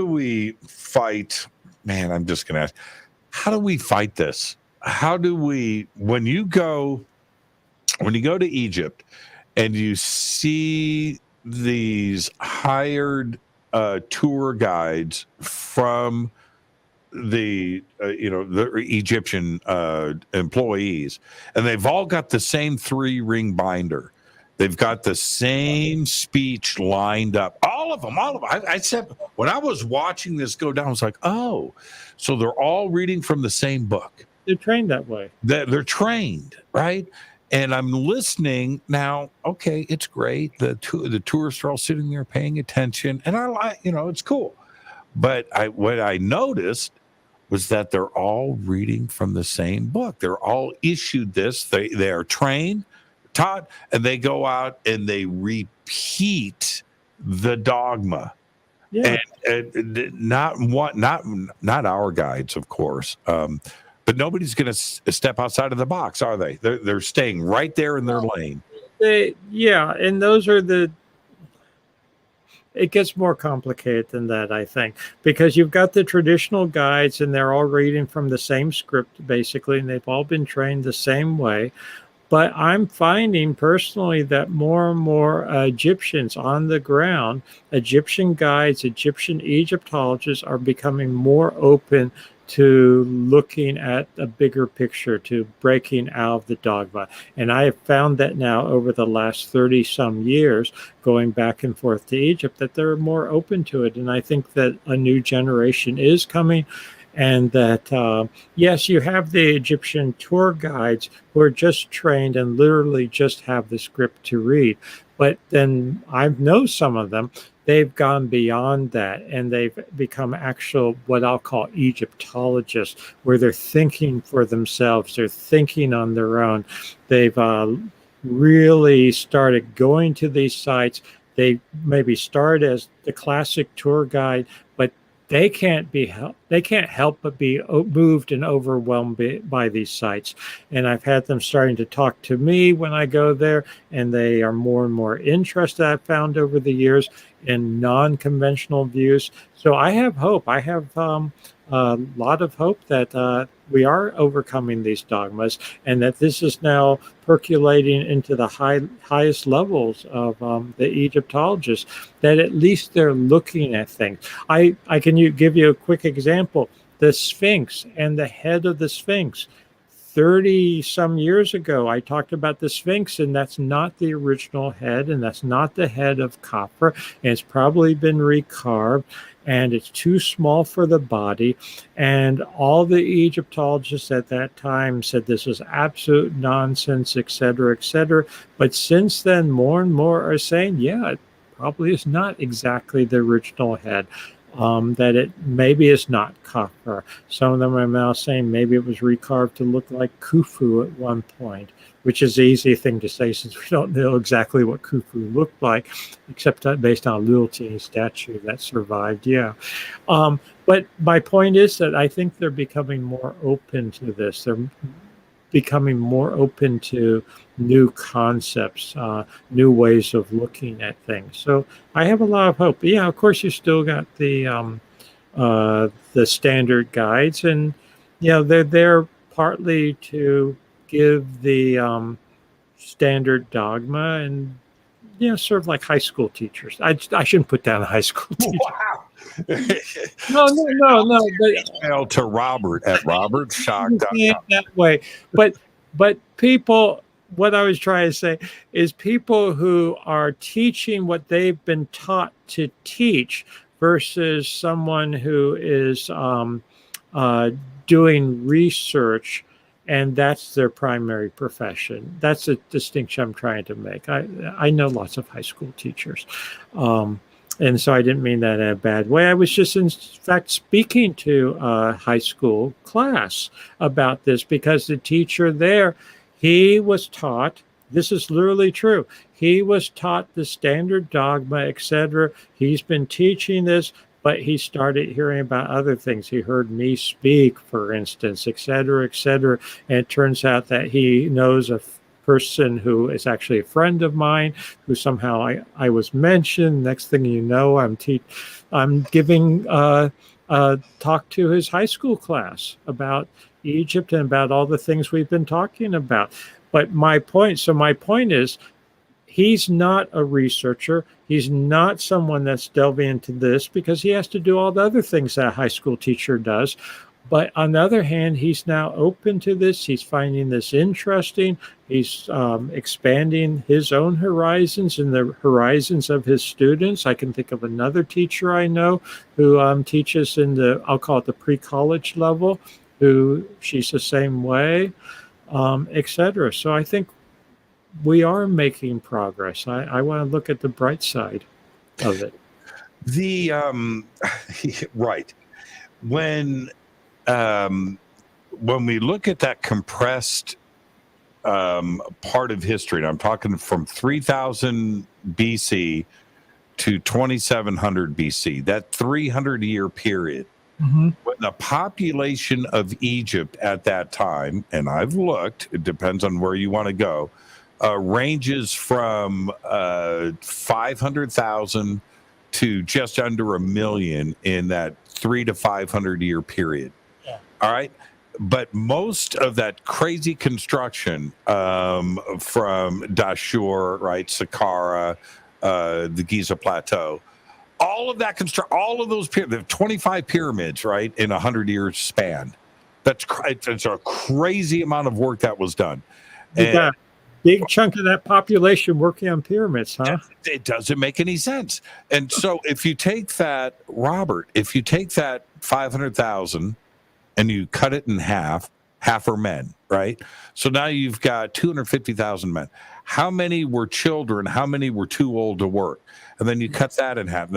we fight? Man, I'm just going to ask. How do we fight this? How do we, when you go to Egypt and you see these hired tour guides from the Egyptian employees, and they've all got the same 3-ring binder, They've got the same speech lined up. All of them. I said, when I was watching this go down, I was like, oh, so they're all reading from the same book. They're trained that way. They're trained, right? And I'm listening now. Okay, it's great. The tourists are all sitting there paying attention, and I like, it's cool. But what I noticed was that they're all reading from the same book. They're all issued this. They are trained, taught, and they go out and they repeat the dogma. Yeah. And not our guides, of course. But nobody's going to step outside of the box, are they? They're staying right there in their lane. And those are it gets more complicated than that, I think, because you've got the traditional guides and they're all reading from the same script, basically, and they've all been trained the same way. But I'm finding personally that more and more Egyptians on the ground, Egyptian guides, Egyptian Egyptologists are becoming more open to looking at a bigger picture, to breaking out of the dogma. And I have found that now over the last 30 some years, going back and forth to Egypt, that they're more open to it. And I think that a new generation is coming. And that, yes, you have the Egyptian tour guides who are just trained and literally just have the script to read. But then I know some of them, they've gone beyond that and they've become actual, what I'll call Egyptologists, where they're thinking for themselves. They're thinking on their own. They've really started going to these sites. They maybe start as the classic tour guide, but they can't help but be moved and overwhelmed by these sites. And I've had them starting to talk to me when I go there, and they are more and more interested, I've found over the years, in non-conventional views. So I have hope. I have a lot of hope that we are overcoming these dogmas, and that this is now percolating into the highest levels of the Egyptologists, that at least they're looking at things. I can give you a quick example. The Sphinx and the head of the Sphinx. 30 some years ago, I talked about the Sphinx, and that's not the original head, and that's not the head of copper, and it's probably been recarved, and it's too small for the body. And all the Egyptologists at that time said this was absolute nonsense, et cetera, et cetera. But since then, more and more are saying, yeah, it probably is not exactly the original head. That it maybe is not copper. Some of them are now saying maybe it was recarved to look like Khufu at one point, which is the easy thing to say since we don't know exactly what Khufu looked like, except based on a little teeny statue that survived. Yeah. But my point is that I think they're becoming more open to this. They're becoming more open to new concepts, new ways of looking at things. So I have a lot of hope. But yeah, of course, you still got the standard guides, and they're there partly to give the standard dogma, and sort of like high school teachers. I shouldn't put down a high school teacher. Wow. No. Email to Robert at robertshock.com. That way, but people. What I was trying to say is people who are teaching what they've been taught to teach versus someone who is doing research, and that's their primary profession. That's a distinction I'm trying to make. I know lots of high school teachers. And so I didn't mean that in a bad way. I was just, in fact, speaking to a high school class about this, because the teacher there, he was taught, this is literally true, he was taught the standard dogma, etc. He's been teaching this, but he started hearing about other things. He heard me speak, for instance, etc., etc. And it turns out that he knows a person who is actually a friend of mine, who somehow I was mentioned. Next thing you know, I'm giving a talk to his high school class about Egypt and about all the things we've been talking about. But my point is, he's not a researcher. He's not someone that's delving into this, because he has to do all the other things that a high school teacher does. But on the other hand, he's now open to this. He's finding this interesting. He's expanding his own horizons and the horizons of his students. I can think of another teacher I know who teaches in I'll call it the pre-college level, who she's the same way, etc. So I think we are making progress. I want to look at the bright side of it. Right. When we look at that compressed part of history, and I'm talking from 3000 BC to 2700 BC, that 300-year period, when the population of Egypt at that time, and I've looked, it depends on where you want to go, ranges from 500,000 to just under 1 million in that 300 to 500 year period. Yeah. All right. But most of that crazy construction from Dashur, right, Saqqara, the Giza Plateau, all of that all of those the 25 pyramids, right, in 100 years span. That's a crazy amount of work that was done. And big chunk of that population working on pyramids, huh? It doesn't make any sense. And so if you take that, Robert, if you take that 500,000 and you cut it in half are men, right? So now you've got 250,000 men. How many were children? How many were too old to work? And then you cut that in half.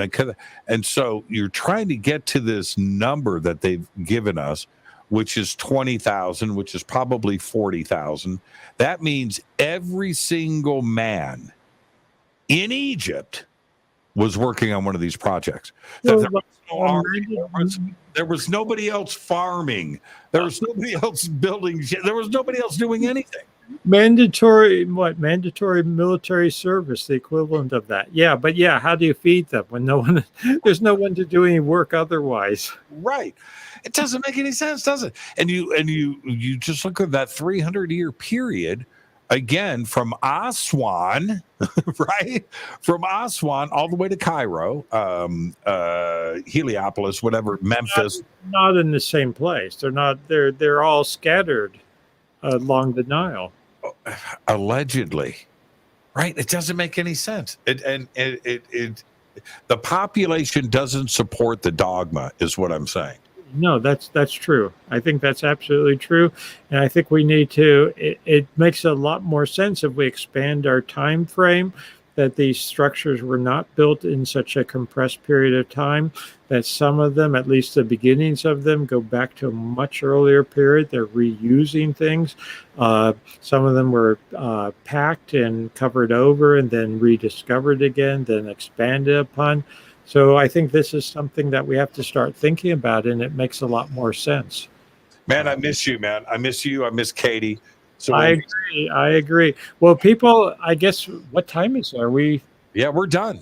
And so you're trying to get to this number that they've given us, which is 20,000, which is probably 40,000. That means every single man in Egypt was working on one of these projects. There was nobody else farming. There was nobody else building. There was nobody else doing anything. Mandatory military service, the equivalent of that. Yeah, but how do you feed them when there's no one to do any work otherwise? Right. It doesn't make any sense, does it? And you just look at that 300-year period, again, from Aswan, right? From Aswan all the way to Cairo, Heliopolis, whatever, Memphis. Not in the same place. They're all scattered along the Nile. Allegedly. Right? It doesn't make any sense. The population doesn't support the dogma, is what I'm saying. No, that's true. I think that's absolutely true. And I think we need to, it makes a lot more sense if we expand our time frame, that these structures were not built in such a compressed period of time, that some of them, at least the beginnings of them, go back to a much earlier period. They're reusing things. Some of them were packed and covered over and then rediscovered again, then expanded upon. So I think this is something that we have to start thinking about, and it makes a lot more sense. Man, I miss you, man. I miss you. I miss Katie. So I agree. Well, people, I guess, what time is it? Yeah, we're done.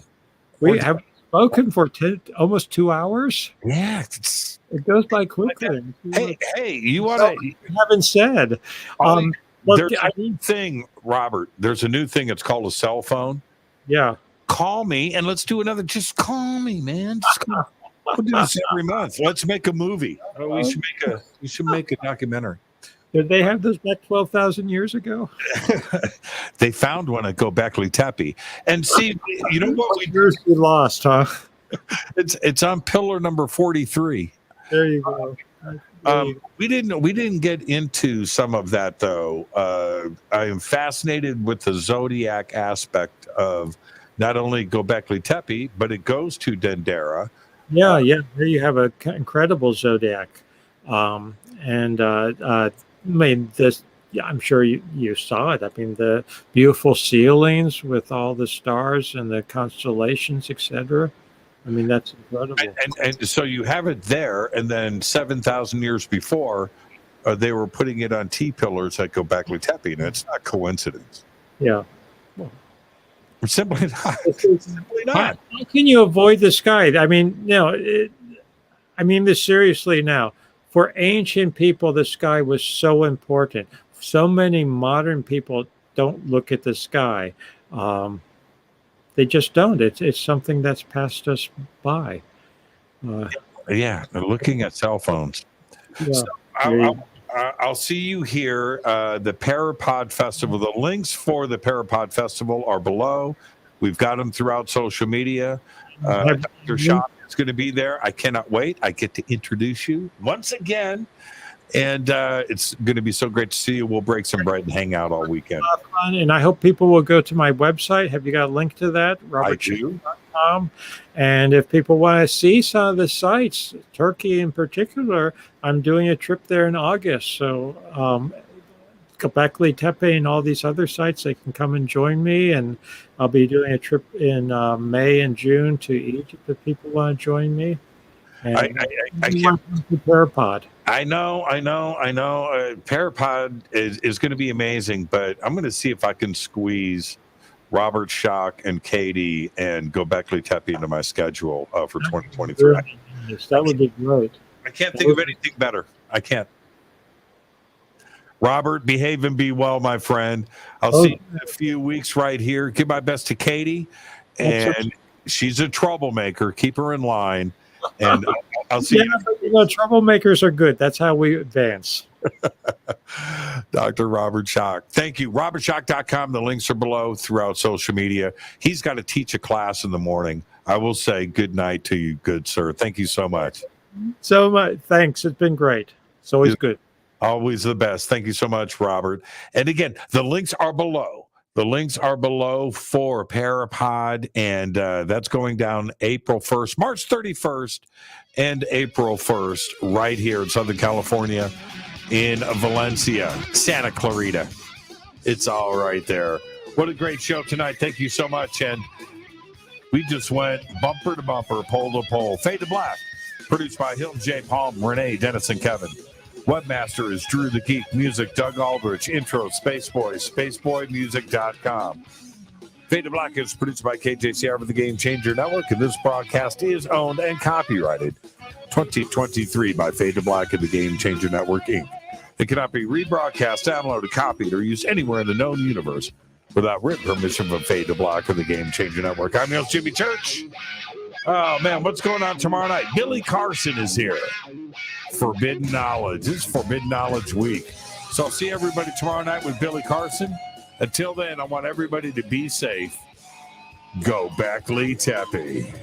We have spoken for almost 2 hours. Yeah. It goes by quickly. Hey, you want to... You haven't said. There's a new thing, Robert. There's a new thing. It's called a cell phone. Yeah. Call me and let's do another. Just call me, man. Just call. We'll do this every month. Let's make a movie. We should make a documentary. Did they have those back 12,000 years ago? They found one at Gobekli Tepe. And see, you know what we lost, huh? It's on pillar number 43. There you go. We didn't get into some of that though. I am fascinated with the zodiac aspect of not only Gobekli Tepe, but it goes to Dendara. Yeah. There you have an incredible zodiac. I'm sure you saw it. I mean, the beautiful ceilings with all the stars and the constellations, etc. I mean, that's incredible. And so you have it there, and then 7,000 years before, they were putting it on T-pillars at Gobekli Tepe, and it's not coincidence. Yeah. Simply not. Simply not. How can you avoid the sky? I mean, I mean this seriously now. For ancient people, the sky was so important. So many modern people don't look at the sky. They just don't. It's something that's passed us by. Yeah, looking at cell phones. Yeah. So I'll see you here. The Parapod Festival. The links for the Parapod Festival are below. We've got them throughout social media. Dr. Schoch is going to be there. I cannot wait. I get to introduce you once again. And it's going to be so great to see you. We'll break some bread and hang out all weekend. Fun, and I hope people will go to my website. Have you got a link to that? I do. And if people want to see some of the sites, Turkey in particular, I'm doing a trip there in August. So Gobekli Tepe and all these other sites, they can come and join me. And I'll be doing a trip in May and June to Egypt if people want to join me. And I can't. Parapod. I know. Parapod is going to be amazing, but I'm going to see if I can squeeze Robert Schoch and Katie and Gobekli Tepe into my schedule for 2023. That would be great. I can't think of anything better. I can't. Robert, behave and be well, my friend. I'll see you in a few weeks right here. Give my best to Katie, and she's a troublemaker. Keep her in line. And I'll see you. But, troublemakers are good. That's how we advance. Dr. Robert Schoch. Thank you. RobertSchoch.com. The links are below throughout social media. He's got to teach a class in the morning. I will say good night to you, good sir. Thank you so much. So much. Thanks. It's been great. It's always good. Always the best. Thank you so much, Robert. And again, the links are below. The links are below for Parapod, and that's going down April 1st, March 31st, and April 1st, right here in Southern California, in Valencia, Santa Clarita. It's all right there. What a great show tonight. Thank you so much. And we just went bumper to bumper, pole to pole. Fade to Black, produced by Hilton J. Palm, Renee, Dennis, and Kevin. Webmaster is Drew the Geek. Music, Doug Aldrich. Intro, Spaceboy, spaceboymusic.com. Fade to Black is produced by KJCR for the Game Changer Network, and this broadcast is owned and copyrighted 2023 by Fade to Black and the Game Changer Network, Inc. It cannot be rebroadcast, downloaded, copied, or used anywhere in the known universe without written permission from Fade to Black or the Game Changer Network. I'm your host, Jimmy Church. Oh, man, what's going on tomorrow night? Billy Carson is here. Forbidden Knowledge. This is Forbidden Knowledge Week. So I'll see everybody tomorrow night with Billy Carson. Until then, I want everybody to be safe. Gobekli Tepe.